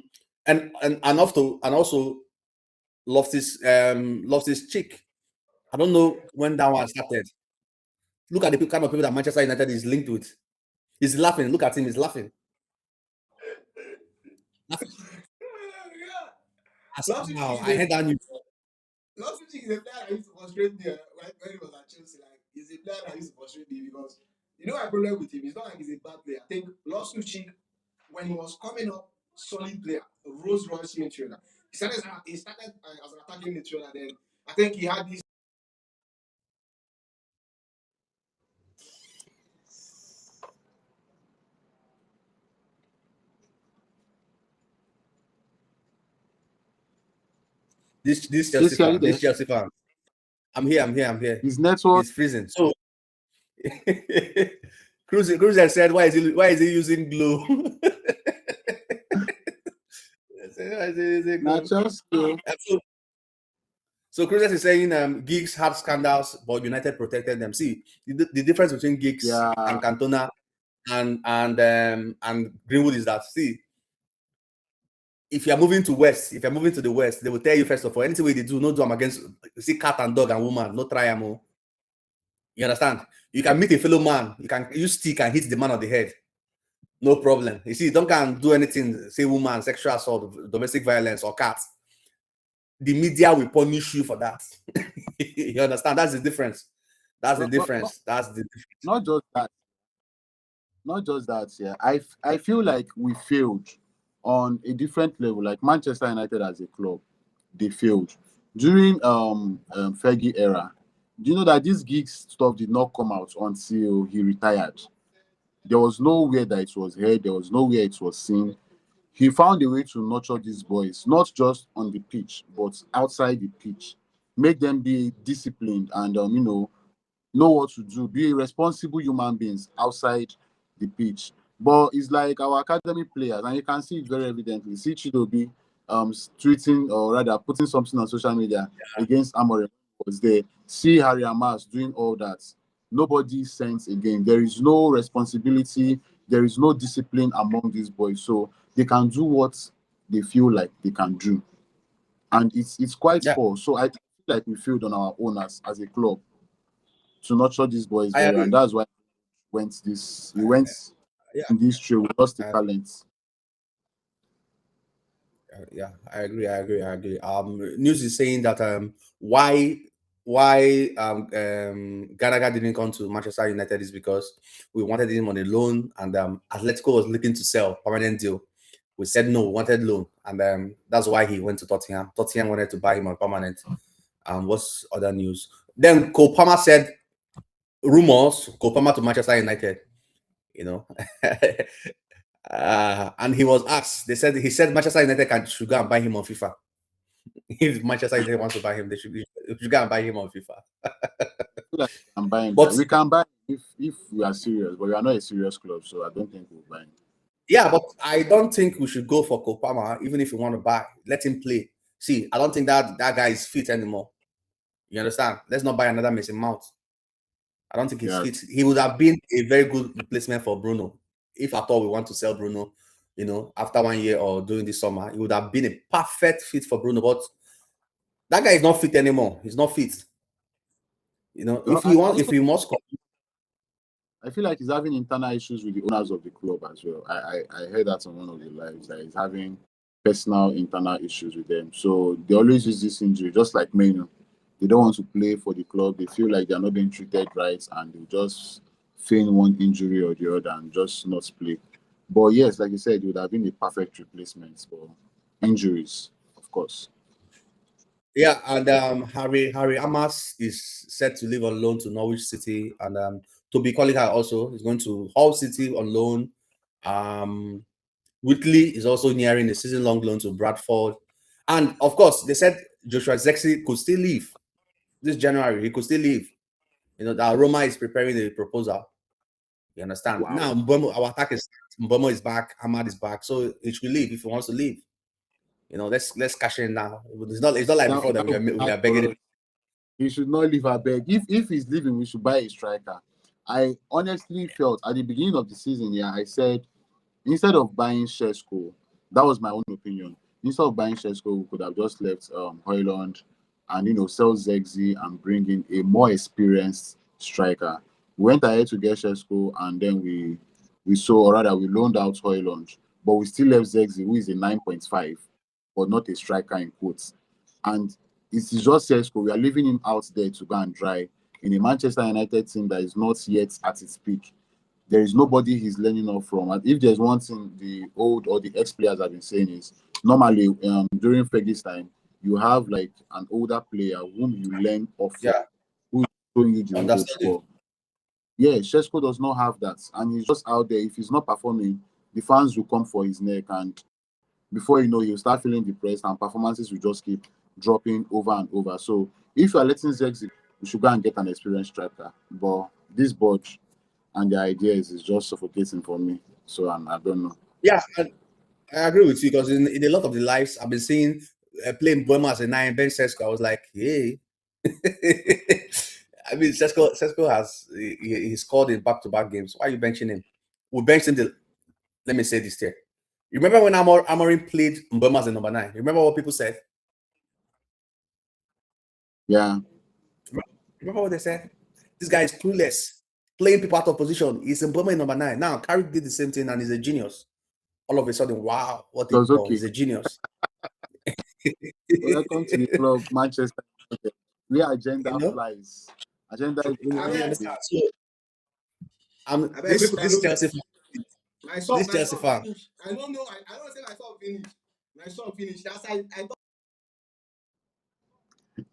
also Loftus Cheek. I don't know when that one started. Look at the kind of people that Manchester United is linked with. He's laughing. Look at him, he's laughing. I said, wow, I heard that news. Loftus Cheek is a player that used to frustrate me when he was at Chelsea. Like, he's a player that used to frustrate me because you know my problem with him. It's not like he's a bad player. I think Loftus Cheek, when he was coming up, solid player, Rolls Royce midfielder. He started as an attacking midfielder. Then I think he had this This Chelsea This year, fan. This Chelsea fan. I'm here. his network. He's freezing. So Cruiser said, why is he using glue? Why is he using Now glue? Chelsea, So Cruiser is saying Giggs had scandals, but United protected them. See the difference between Giggs yeah, and Cantona and Greenwood is that, see, if you're moving to the west, they will tell you first of all, anything they do, no do them against, see, cat and dog and woman, no try them. You understand? You can meet a fellow man, you can use stick and hit the man on the head. No problem. You see, don't can do anything, say woman, sexual assault, domestic violence, or cat. The media will punish you for that. You understand? That's the difference. That's the difference. That's the difference. not just that. Not just that. Yeah, I feel like we failed on a different level. Like Manchester United as a club, they failed during Fergie era. Do you know that this Giggs stuff did not come out until he retired? There was nowhere that it was heard. There was nowhere it was seen. He found a way to nurture these boys, not just on the pitch, but outside the pitch. Make them be disciplined and know what to do, be responsible human beings outside the pitch. But it's like our academy players, and you can see it very evidently. See Chidobe tweeting, or rather putting something on social media against Amorim was there. See Harry Amas doing all that. Nobody sends again. There is no responsibility. There is no discipline among these boys. So they can do what they feel like they can do. And it's quite Yeah, poor. So I feel like we failed on our own as a club to nurture these boys I very well. agree. And that's why he went Yeah, in this trail. We lost the I, talent. yeah, I agree. News is saying that why Gallagher didn't come to Manchester United is because we wanted him on a loan, and Atletico was looking to sell permanent deal. We said no, we wanted loan, and that's why he went to Tottenham. Tottenham wanted to buy him on permanent. What's other news? Then Cole Palmer said rumors Cole Palmer to Manchester United. You know, and he was asked. He said Manchester United should go and buy him on FIFA. If Manchester United wants to buy him, they should go and buy him on FIFA. I feel like we can buy him. But We can buy him if we are serious, but we are not a serious club, so I don't think we'll buy him. yeah, but I don't think we should go for Kopama, even if we want to buy. Let him play. See, I don't think that guy is fit anymore. You understand? Let's not buy another Mason Mount. I don't think he's Yeah, fit. He would have been a very good replacement for Bruno. If at all we want to sell Bruno, after 1 year or during this summer, he would have been a perfect fit for Bruno. But that guy is not fit anymore. He's not fit. well, If he must come. I feel like he's having internal issues with the owners of the club as well. I heard that on one of the lives that he's having personal internal issues with them. So they always use this injury, just like Menu. They don't want to play for the club. They feel like they're not being treated right, and they just feign one injury or the other and just not play. But yes, like you said, it would have been a perfect replacement for injuries, of course. Yeah, and Harry Amas is set to leave on loan to Norwich City, and Toby Collier also is going to Hull City on loan. Whitley is also nearing a season-long loan to Bradford, and of course, they said Joshua Zexi could still leave this January. He could still leave. That Roma is preparing a proposal. You understand? Wow. Now, our attack is Mbomo is back, Ahmad is back, so he should leave if he wants to leave. Let's cash in now. It's not like before that we are begging him. He should not leave our beg. If he's leaving, we should buy a striker. I honestly felt at the beginning of the season, I said instead of buying Shesko, that was my own opinion. Instead of buying Shesko, we could have just left Hoyland and sell Zegzi and bring in a more experienced striker. We went ahead to get Shesko, and then we saw, or rather, we loaned out Hoyland, but we still left Zegzi, who is a 9.5, but not a striker in quotes. And it's just Sesko. We are leaving him out there to go and dry in a Manchester United team that is not yet at its peak. There is nobody he's learning off from. And if there's one thing the old or the ex-players have been saying is normally during Fergie's time, you have like an older player whom you learn off from, Yeah, who's showing you the ropes. understood. But yeah, Shesko does not have that. And he's just out there. If he's not performing, the fans will come for his neck. And before you know, he'll start feeling depressed and performances will just keep dropping over and over. So if you are letting Zexi, you should go and get an experienced striker. But this board and the ideas is just suffocating for me. So I don't know. Yeah, I agree with you because in a lot of the lives I've been seeing playing Burma as a 9, bench Sesko, I was like, hey. I mean, Sesko has he scored in back-to-back games. Why are you benching him? We benched him. Let me say this here. You remember when Amorim played Mboma as a number 9? You remember what people said? Yeah. Remember what they said? This guy is clueless, playing people out of position. He's Mboma in number 9. Now, Carrick did the same thing and he's a genius. All of a sudden, wow, what It a was ball. okay. He's a genius. Welcome to the club, Manchester United. Where agenda You know? flies. Agenda is You I mean, understand? So, I bet this people I know. Chelsea fan, My son this Chelsea fan. finished. I don't know. I don't say my son finished. My son finished. That's I talk.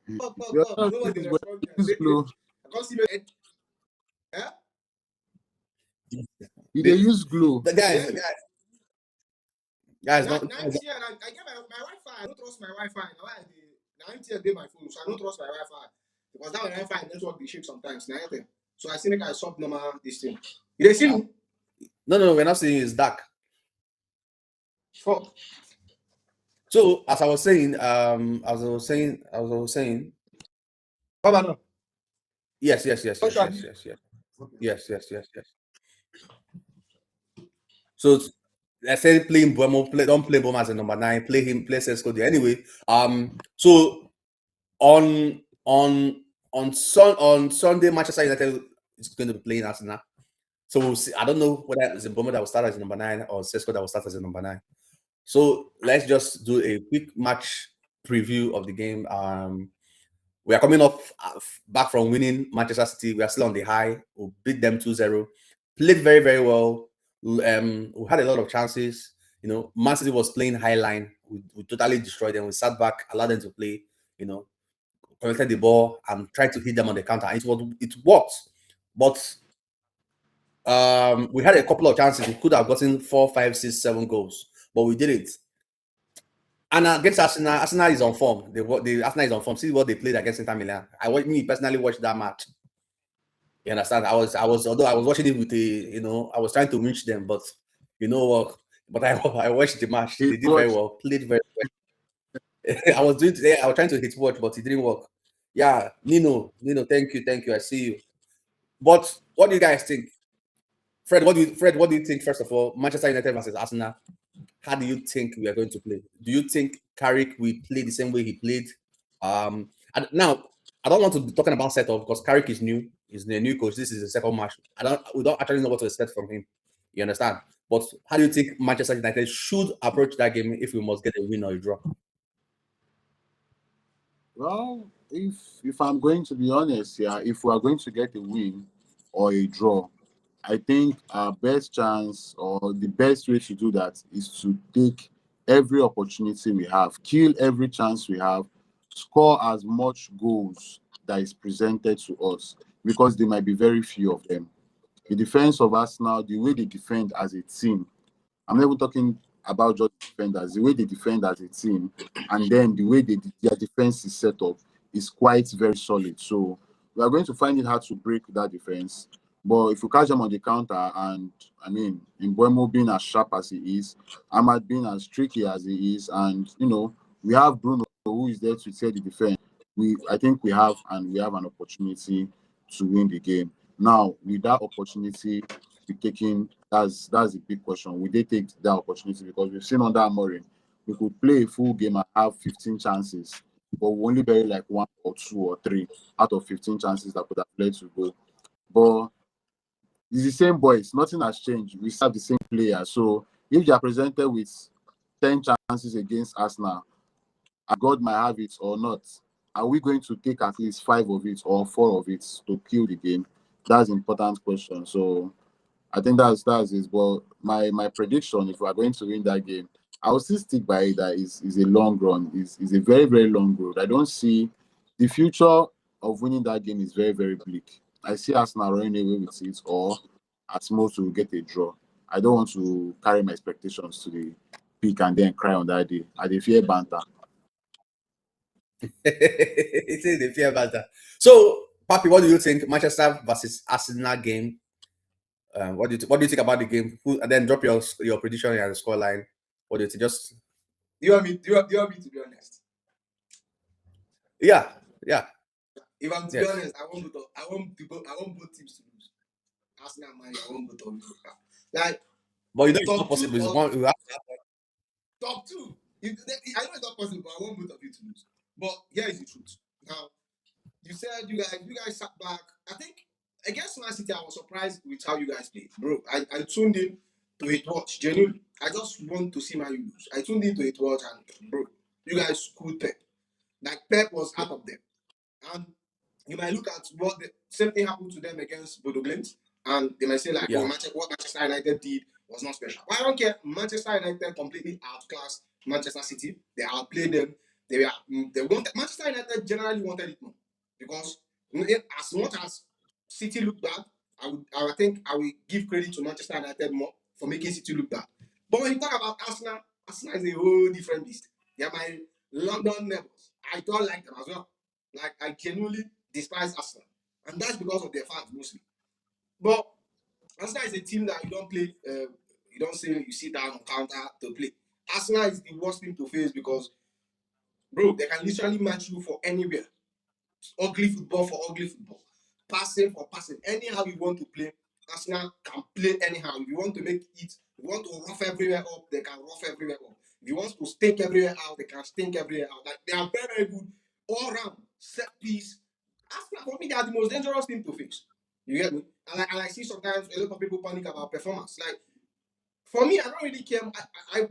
Your son Nobody feels, but respond. he use glue. I can't see my. Yeah. They use glue. The guys, guys, Now, don't. now see, and I get my Wi-Fi. I don't trust my Wi-Fi. Now I'm here my phone, so I don't trust my Wi-Fi because that Wi-Fi network be shake sometimes. Now so I see make I sub normal this thing. You dey see me? No, we're not saying it's dark. Fuck. So as I was saying, as I was saying, Baba no. yes. So I said playing Buemo, don't play Buemo as a number 9, play Sesko there. Anyway, so on Sunday, Manchester United is going to be playing Arsenal. So we'll see. I don't know whether it's Buemo that will start as a number 9 or Sesko that will start as a number 9. So let's just do a quick match preview of the game. We are coming up back from winning Manchester City. We are still on the high. We beat them 2-0. Played very, very well. We had a lot of chances. You know, Man City was playing high line. We totally destroyed them. We sat back, allowed them to play. You know, collected the ball and tried to hit them on the counter. And it worked, but we had a couple of chances. We could have gotten 4, 5, 6, 7 goals, but we did it. And against Arsenal is on form. Arsenal is on form. See what they played against Inter Milan. Me personally watched that match. You understand? Although I was watching it with I was trying to reach them, but you know what? But I watched the match. They did very well, played very well. I was trying to hit watch, but it didn't work. Yeah, Nino, thank you. I see you. But what do you guys think? Fred, what do you think, first of all, Manchester United versus Arsenal? How do you think we are going to play? Do you think Carrick will play the same way he played? Now, I don't want to be talking about setup because Carrick is new. He's the new coach. This is the second match. We don't actually know what to expect from him. You understand? But how do you think Manchester United should approach that game if we must get a win or a draw? Well, if I'm going to be honest, yeah, if we are going to get a win or a draw, I think our best chance or the best way to do that is to take every opportunity we have, kill every chance we have, score as much goals that is presented to us because there might be very few of them. The defense of Arsenal, the way they defend as a team, I'm not even talking about just defenders, the way they defend as a team, and then the way their defense is set up is quite very solid. So we are going to find it hard to break that defense. But if you catch them on the counter, and I mean, in Buemo being as sharp as he is, Ahmad being as tricky as he is, and we have Bruno who is there to set the defense. I think we have an opportunity to win the game. Now, with that opportunity be taking, that's a big question. We did take that opportunity because we've seen under Amorim, we could play a full game and have 15 chances, but we only bury like 1 or 2 or 3 out of 15 chances that could have led to goal. But it's the same boys, nothing has changed. We have the same players. So if they are presented with 10 chances against Arsenal, God might have it or not, are we going to take at least 5 of it or 4 of it to kill the game? That's an important question. So I think that's it. But my prediction, if we are going to win that game, I will still stick by it. That is a long run. Is a very, very long road. I don't see the future of winning that game is very, very bleak. I see Arsenal running away with it, or at most we'll get a draw. I don't want to carry my expectations to the peak and then cry on that day. I dey fear banter. It's in the fear banter. So, Papi, what do you think? Manchester versus Arsenal game. What do you think about the game? And then drop your prediction and the scoreline. What do you think? Just Do you want me to be honest? yeah. If I'm to be Yes. honest, I want both teams to lose. Arsenal and Man U, I want both of you. Like, But you know it's top not possible. two It's or one. You have top two. I know it's not possible, but I want both of you to lose. But here is the truth. Now, you said you guys sat back. I think against Man City, I was surprised with how you guys played, bro. I tuned in to it watch. Genuinely, I just want to see Man U lose. I tuned in to it watch, and bro, you guys schooled Pep. Like Pep was out of them, and you might look at what the same thing happened to them against Bodo Glimt, and they might say like, yeah. what Manchester United did was not special. But I don't care. Manchester United completely outclassed Manchester City. They outplayed them. They wanted Manchester United generally wanted it more because as much as City looked bad, I think I will give credit to Manchester United more for making City look bad. But when you talk about Arsenal, Arsenal is a whole different beast. They are my London neighbors. I don't like them as well. Like I genuinely despise Arsenal, and that's because of their fans mostly. But Arsenal is a team that you don't play. You don't say you sit down on counter to play. Arsenal is the worst team to face because, bro, they can literally match you for anywhere. Ugly football for ugly football, passing for passing. Anyhow you want to play, Arsenal can play anyhow. If you want to make it, if you want to rough everywhere up, they can rough everywhere up. If you want to stink everywhere out, they can stink everywhere out. Like they are very, very good all round set piece. Arsenal for me, they are the most dangerous team to face. You get me? And I see sometimes a lot of people panic about performance. Like for me, I don't really care. I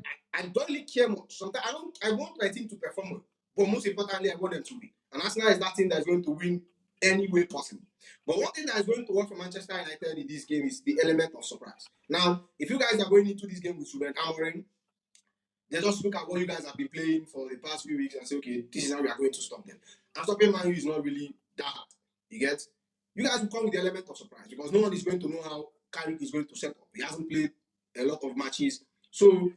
don't really care much. Sometimes I want my team to perform well, but most importantly, I want them to win. And Arsenal is that team that is going to win any way possible. But one thing that is going to work for Manchester United in this game is the element of surprise. Now, if you guys are going into this game with Ruben Amorim, they just look at what you guys have been playing for the past few weeks and say, okay, this is how we are going to stop them. And stopping Man U is not really that hard. You get? You guys will come with the element of surprise because no one is going to know how Carrick is going to set up. He hasn't played a lot of matches. So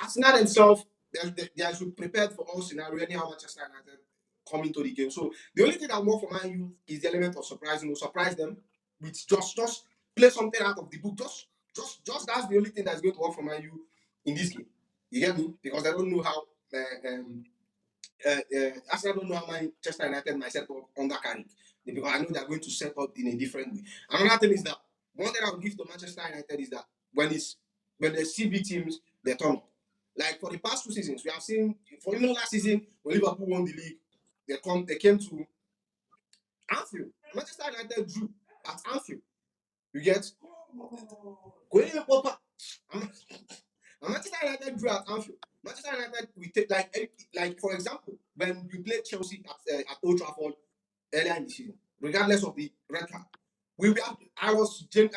Arsenal themselves, they should prepare for all scenario, anyhow Manchester United come into the game. So the only thing that work for Man U is the element of surprise. Surprise them with just play something out of the book. Just that's the only thing that's going to work for Man U in this game. You get me? Because I don't know how Arsenal don't know how Manchester United might set up under Carrick. Because I know they're going to set up in a different way. Another thing is that one thing I would give to Manchester United is that when the CB teams they turn up. Like for the past 2 seasons, we have seen for even last season when Liverpool won the league, they came to Anfield. Manchester United drew at Anfield. You get going Papa. Manchester United drew at Anfield. Manchester United we take like for example when we played Chelsea at Old Trafford earlier in the season, regardless of the red card, I was very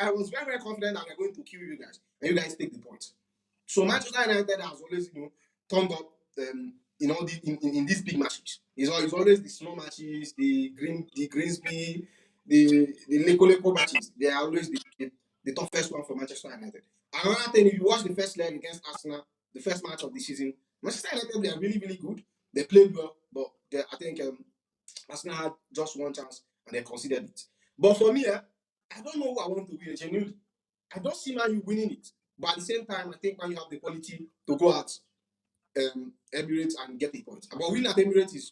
very confident that we are going to kill you guys and you guys take the points. So Manchester United has always turned up in all in these big matches. It's always the small matches, the Greensby, the Leko matches. They are always the toughest one for Manchester United. Another thing, if you watch the first leg against Arsenal, the first match of the season, Manchester United they are really really good. They played well, but I think Arsenal had just one chance and they conceded it. But for me, I don't know who I want to win genuinely. I don't see Man U winning it. But at the same time, I think Man U have the quality to go at Emirates and get a point. But winning at Emirates is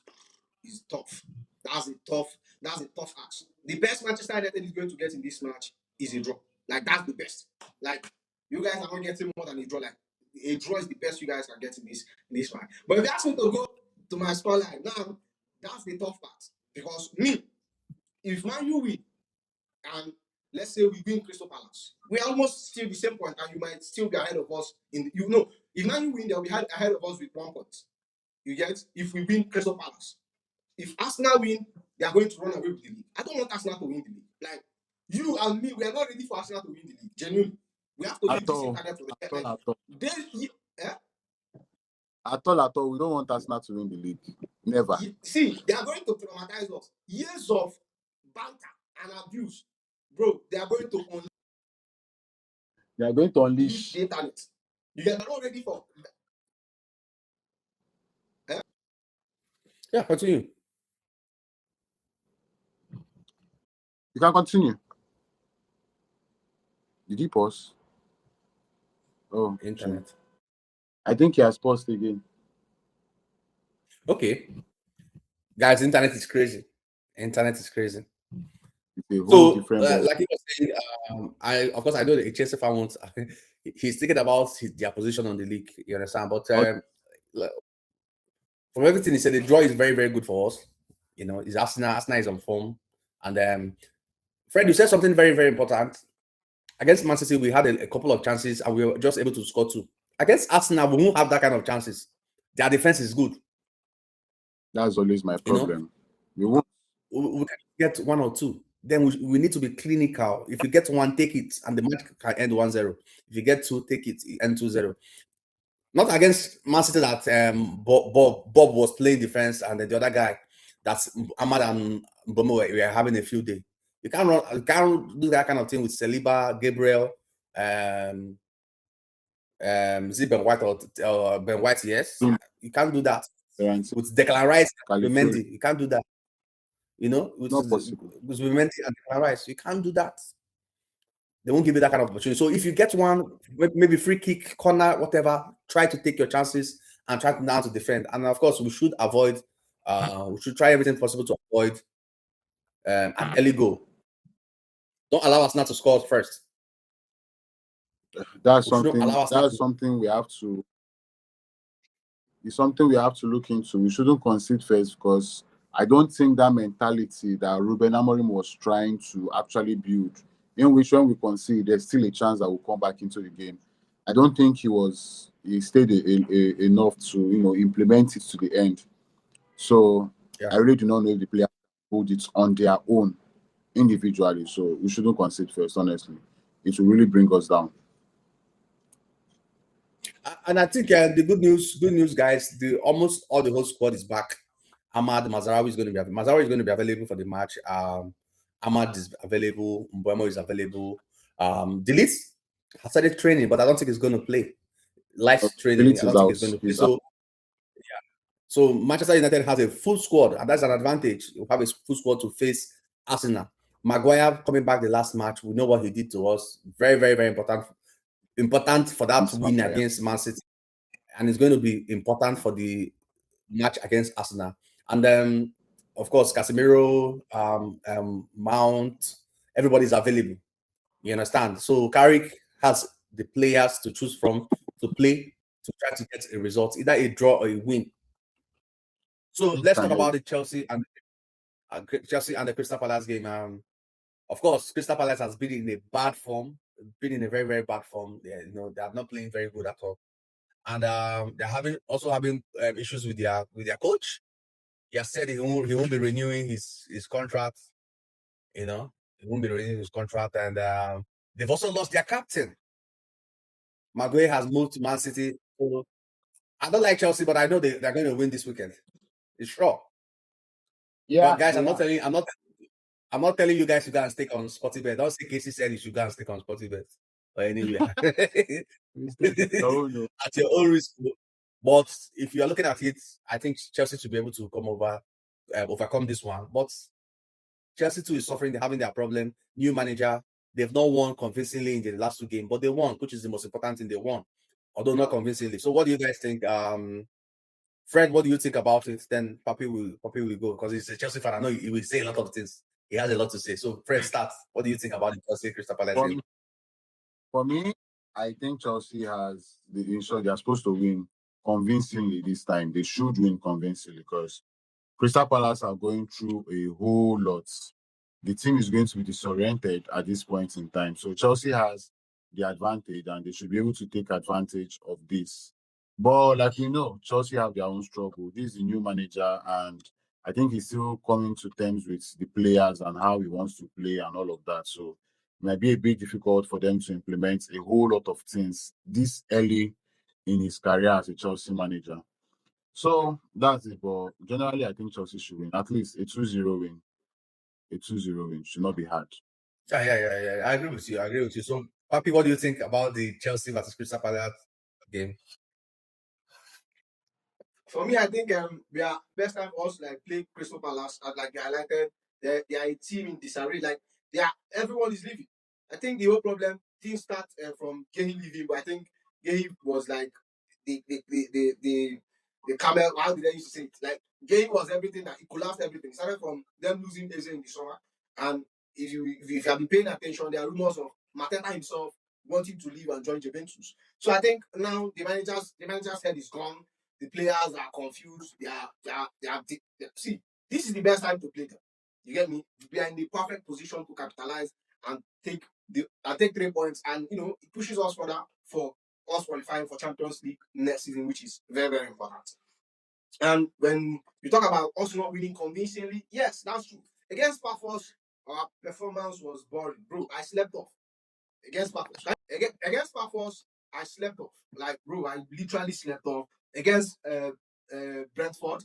tough. That's a tough ask. The best Manchester United is going to get in this match is a draw. Like that's the best. Like you guys are not getting more than a draw. Like a draw is the best you guys can get in this match. But if you ask me to go to my scoreline now, that's the tough part. Because me, if Man U win and let's say we win Crystal Palace, we're almost still the same point, and you might still be ahead of us. If Man U win, they'll be ahead of us with 1 point. You get? If we win Crystal Palace, if Arsenal win, they are going to run away with the league. I don't want Arsenal to win the league. Like you and me, we are not ready for Arsenal to win the league. Genuinely, we have to leave this internet for the like, At all, we don't want Arsenal to win the league. Never. See, they are going to traumatize us. Years of banter and abuse, bro. They are going to unleash the internet. You are not ready for. Yeah, continue. You can continue. Did he pause? Oh, shame. Internet. I think he has paused again. Okay, guys, internet is crazy. Internet is crazy. It's a whole So, different ball. like you were saying, I of course I know the Chelsea fan wants. He's thinking about their position on the league. You understand? But like, from everything he said, the draw is very very good for us. You know, is Arsenal. Arsenal is on form, and Fred, you said something very very important. Against Man City, we had a couple of chances, and we were just able to score two. Against Arsenal, we won't have that kind of chances. Their defense is good. That's always my You know, problem. We won't. we can get one or two. Then we need to be clinical. If you get one, take it, and the match can end 1-0. If you get two, take it, end 2-0. Not against Man City that Bob was playing defense, and then the other guy, that's Ahmad and Bomo, we are having a field day. You can't do that kind of thing with Saliba, Gabriel, is it Ben White or Ben White? Yes, you can't do that with Declan Rice, Mendy. You can't do that. You know, with Not possible. Mendy and Declan Rice, you can't do that. They won't give you that kind of opportunity. So if you get one, maybe free kick, corner, whatever, try to take your chances and try now to defend. And of course, we should avoid. We should try everything possible to avoid an early goal. Don't allow us not to score first. That's something we have to. It's something we have to look into. We shouldn't concede first because I don't think that mentality that Ruben Amorim was trying to actually build, in which when we concede, there's still a chance that we'll come back into the game. I don't think he stayed enough to implement it to the end. So Yeah. I really do not know if the players hold it on their own individually. So we shouldn't concede first, honestly. It will really bring us down. And I think the good news, guys, almost all the whole squad is back. Mazarawi is going to be available for the match. Ahmad is available. Mbuemo is available. Delete has started training, but I don't think he's going to play. Light training. I don't think he's going to play. So, yeah. So Manchester United has a full squad, and that's an advantage. You have a full squad to face Arsenal. Maguire coming back the last match. We know what he did to us. Very, very, very important for that win against Man City, and it's going to be important for the match against Arsenal. And then, of course, Casemiro, Mount, everybody's available. You understand? So Carrick has the players to choose from to play to try to get a result, either a draw or a win. So let's talk about the Chelsea and the Crystal Palace game. Of course, Crystal Palace has been in a bad form, been in a very, very bad form. They are not playing very good at all, and they're having issues with their coach. He has said he won't be renewing his contract. You know, he won't be renewing his contract, and they've also lost their captain. Maguire has moved to Man City. So I don't like Chelsea, but I know they're going to win this weekend. It's sure. Yeah, but guys, I'm not telling you guys to go and stick on Sportybet. Don't say Casey said you should go and stick on Sportybet or anywhere. At your own risk. But if you are looking at it, I think Chelsea should be able to overcome this one. But Chelsea too is suffering. They're having their problem. New manager. They've not won convincingly in the last two games, but they won, which is the most important thing. They won, although not convincingly. So what do you guys think? Fred, what do you think about it? Then Papi will go because he's a Chelsea fan. I know he will say a lot of things. He has a lot to say. So Fred, start. What do you think about the Chelsea Crystal Palace game? For me, I think Chelsea has the ensure they are supposed to win convincingly this time. They should win convincingly because Crystal Palace are going through a whole lot. The team is going to be disoriented at this point in time. So Chelsea has the advantage and they should be able to take advantage of this. But like we know, Chelsea have their own struggle. This is the new manager and I think he's still coming to terms with the players and how he wants to play and all of that. So it might be a bit difficult for them to implement a whole lot of things this early in his career as a Chelsea manager. So that's it. But generally, I think Chelsea should win. At least a 2-0 win. A 2-0 win should not be hard. Yeah. I agree with you. So, Papi, what do you think about the Chelsea versus Crystal Palace game? For me, I think we are best time for us to like play Crystal Palace and like you highlighted, they are a team in disarray. Like they are everyone is leaving. I think the whole problem didn't start from Gehi leaving, but I think Gehi was like the camel. How did I used to say it? Like Gehi was everything that he collapsed everything. It started from them losing Eze in the summer, and if you have been paying attention, there are rumors of Mateta himself wanting to leave and join Juventus. So I think now the manager's head is gone. The players are confused. See, this is the best time to play them. You get me? We are in the perfect position to capitalize and take 3 points, and it pushes us further for us qualifying for Champions League next season, which is very very important. And when you talk about us not winning convincingly, yes, that's true. Against Pafos, our performance was boring, bro. I slept off against Pafos. Against Pafos, I slept off. Like, bro, I literally slept off. Against Brentford,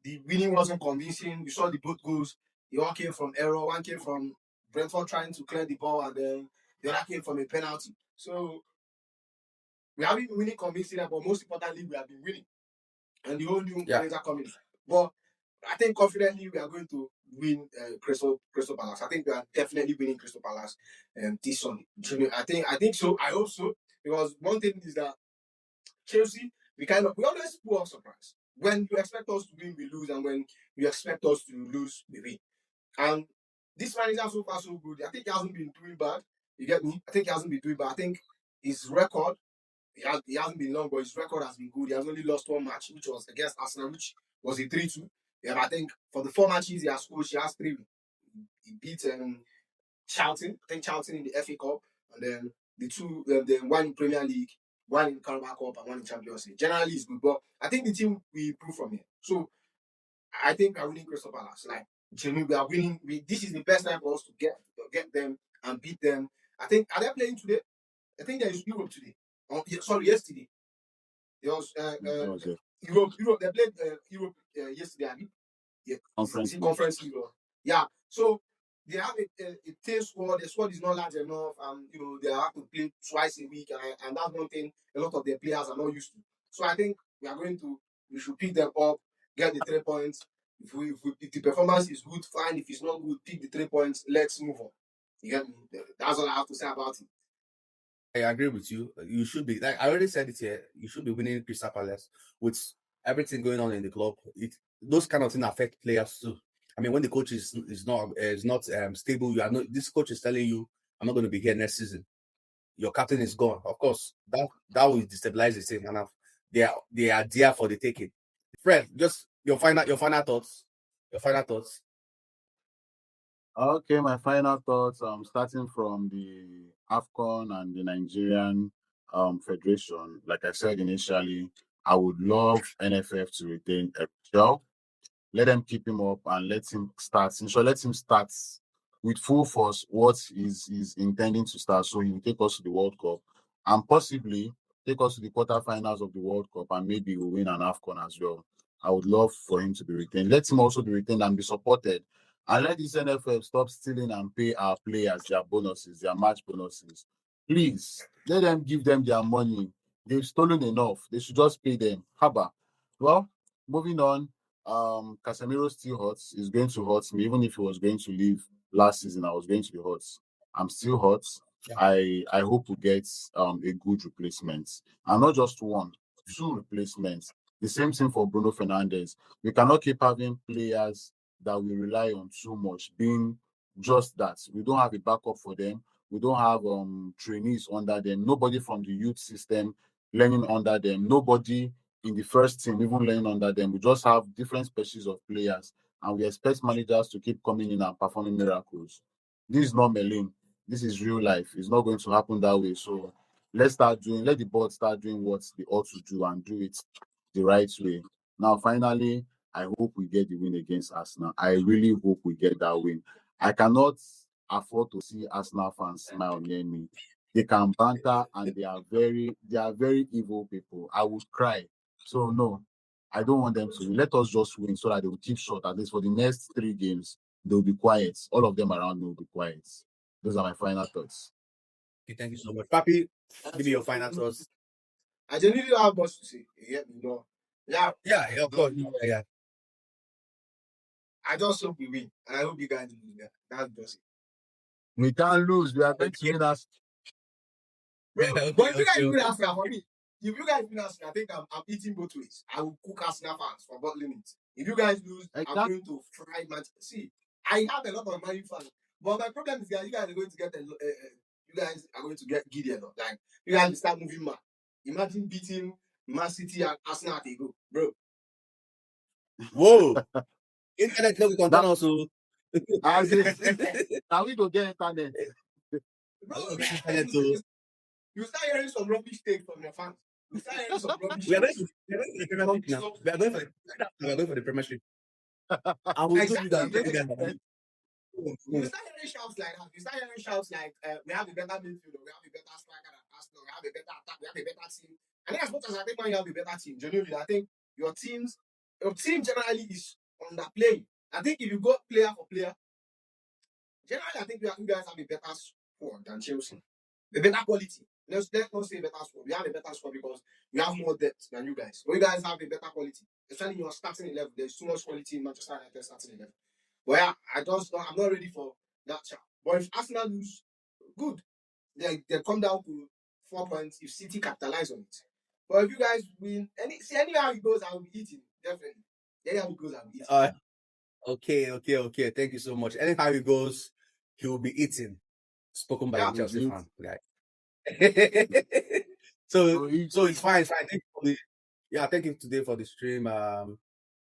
the winning wasn't convincing. You saw the both goals. The one came from error, one came from Brentford trying to clear the ball, and then the other came from a penalty. So we haven't been winning convincingly, but most importantly, we have been winning. And the whole new manager coming. But I think confidently we are going to win Crystal Palace. I think we are definitely winning Crystal Palace this Sunday. I think so. I hope so. Because one thing is that Chelsea, we always pull off surprise. When you expect us to win, we lose, and when you expect us to lose, we win. And this manager so far so good. I think he hasn't been doing bad. You get me? I think he hasn't been doing bad. I think his record, he hasn't been long, but his record has been good. He has only lost one match, which was against Arsenal, which was a 3-2. Yeah, but I think for the 4 matches he has scored, he has 3. He beat Charlton, I think Charlton in the FA Cup, and then the one in Premier League, one in Carabao Cup, and one in Champions League. Generally, it's good, but I think the team we improve from here. So I think we're winning Crystal Palace. Like, genuinely, we are winning. This is the best time for us to get them and beat them. I think, are they playing today? I think there is Europe today. Sorry, yesterday. There was Europe. They played Europe yesterday. I mean, yeah, conference Europe. Yeah. So they have a team squad. The squad is not large enough, and they have to play twice a week, and that's one thing a lot of their players are not used to. So I think we should pick them up, get the 3 points. If the performance is good, fine. If it's not good, pick the 3 points. Let's move on. You get me? That's all I have to say about it. I agree with you. You should be, like I already said it here. You should be winning Crystal Palace with everything going on in the club. Those kind of things affect players too. I mean, when the coach is not stable, you are not. This coach is telling you, "I'm not going to be here next season." Your captain is gone. Of course, that will destabilize the team. And they are there for the taking. Fred, just your final thoughts. Your final thoughts. Okay, my final thoughts. Starting from the AFCON and the Nigerian Federation. Like I said initially, I would love NFF to retain Excel. Let them keep him up and let him start. Let him start with full force what is intending to start. So he will take us to the World Cup and possibly take us to the quarterfinals of the World Cup, and maybe we'll win an AFCON as well. I would love for him to be retained. Let him also be retained and be supported. And let this NFF stop stealing and pay our players their bonuses, their match bonuses. Please, let them give them their money. They've stolen enough. They should just pay them. Haba. Well, moving on. Casemiro still hurts. He's going to hurt me. Even if he was going to leave last season, I was going to be hurt. I'm still hurt. Yeah. I hope we get a good replacement. And not just one, 2 replacements. The same thing for Bruno Fernandes. We cannot keep having players that we rely on too much, being just that. We don't have a backup for them. We don't have trainees under them. Nobody from the youth system learning under them. Nobody in the first team even learning under them. We just have different species of players, and we expect managers to keep coming in and performing miracles. This is not Merlin. This is real life. It's not going to happen that way. So let the board start doing what they ought to do and do it the right way. Now, finally, I hope we get the win against Arsenal. I really hope we get that win. I cannot afford to see Arsenal fans smile near me. They can banter and they are very evil people. I would cry. So no, I don't want them to win. Let us just win so that they will keep short. At least for the next 3 games, they'll be quiet. All of them around me will be quiet. Those are my final thoughts. Okay, thank you so much. Papi, give me your final thoughts. I genuinely don't have much to say. You get me? Yeah, Yeah, of course. Yeah. I just hope we win, and I hope you guys lose. Yeah, that's just it. We can't lose. We are going to win us. Bro, Okay, but if you guys okay, win okay. Arsenal for me, if you guys win Arsenal, I think I'm eating both ways. I will cook Arsenal fans for bottling it. If you guys lose, I'm Exactly. going to fry Manchester. See, I have a lot of Man U fans, but my problem is that you guys are going to get you guys are going to get giddy a lot. Like you guys will start moving mad. Imagine beating Man City and Arsenal at a go, bro. Whoa. Internet no content Now, also. as in, now we go get internet. Bro, Internet too. you start hearing some rubbish take from your fans. You start hearing some rubbish. We are going for the Premiership now. We are going for the Premiership. I will do Exactly. that. You start hearing shouts like that. You start hearing shouts like, we have a better midfield, we have a better striker than Arsenal, we have a better attack, we have a better team. And then as much as I think Man, you have a better team, genuinely, I think your team generally is underplaying. I think if you go player for player, generally I think you guys have a better squad than Chelsea. A better quality. Let's not say better squad. We have a better squad because we have more depth than you guys. But you guys have a better quality. Especially in your starting 11. There's too much quality in Manchester United starting 11. But yeah, I'm not ready for that chat. But if Arsenal lose, good. They come down to 4 points if City capitalize on it. But if you guys win, anywhere it goes, I will be eating. Definitely. Anywhere it goes, I will be eating. Okay. Thank you so much. Anyhow it goes, he will be eating. Spoken by Yeah. a Chelsea fan, guys. So so it's fine. Thank you for thank you today for the stream.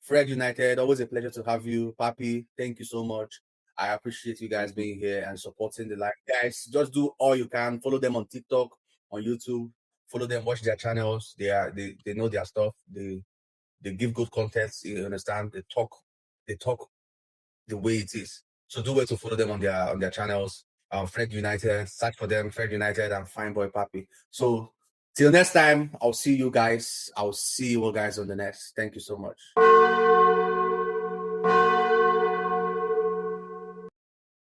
Fred United, always a pleasure to have you. Papi, thank you so much. I appreciate you guys being here and supporting the live. Guys, just do all you can. Follow them on TikTok, on YouTube. Follow them, watch their channels. They know their stuff. They give good content. You understand? They talk the way it is. So do well to follow them on their channels. Fred United, search for them, Fred United and Fine Boy Papi. So till next time, I'll see you guys. I'll see you guys on the next. Thank you so much.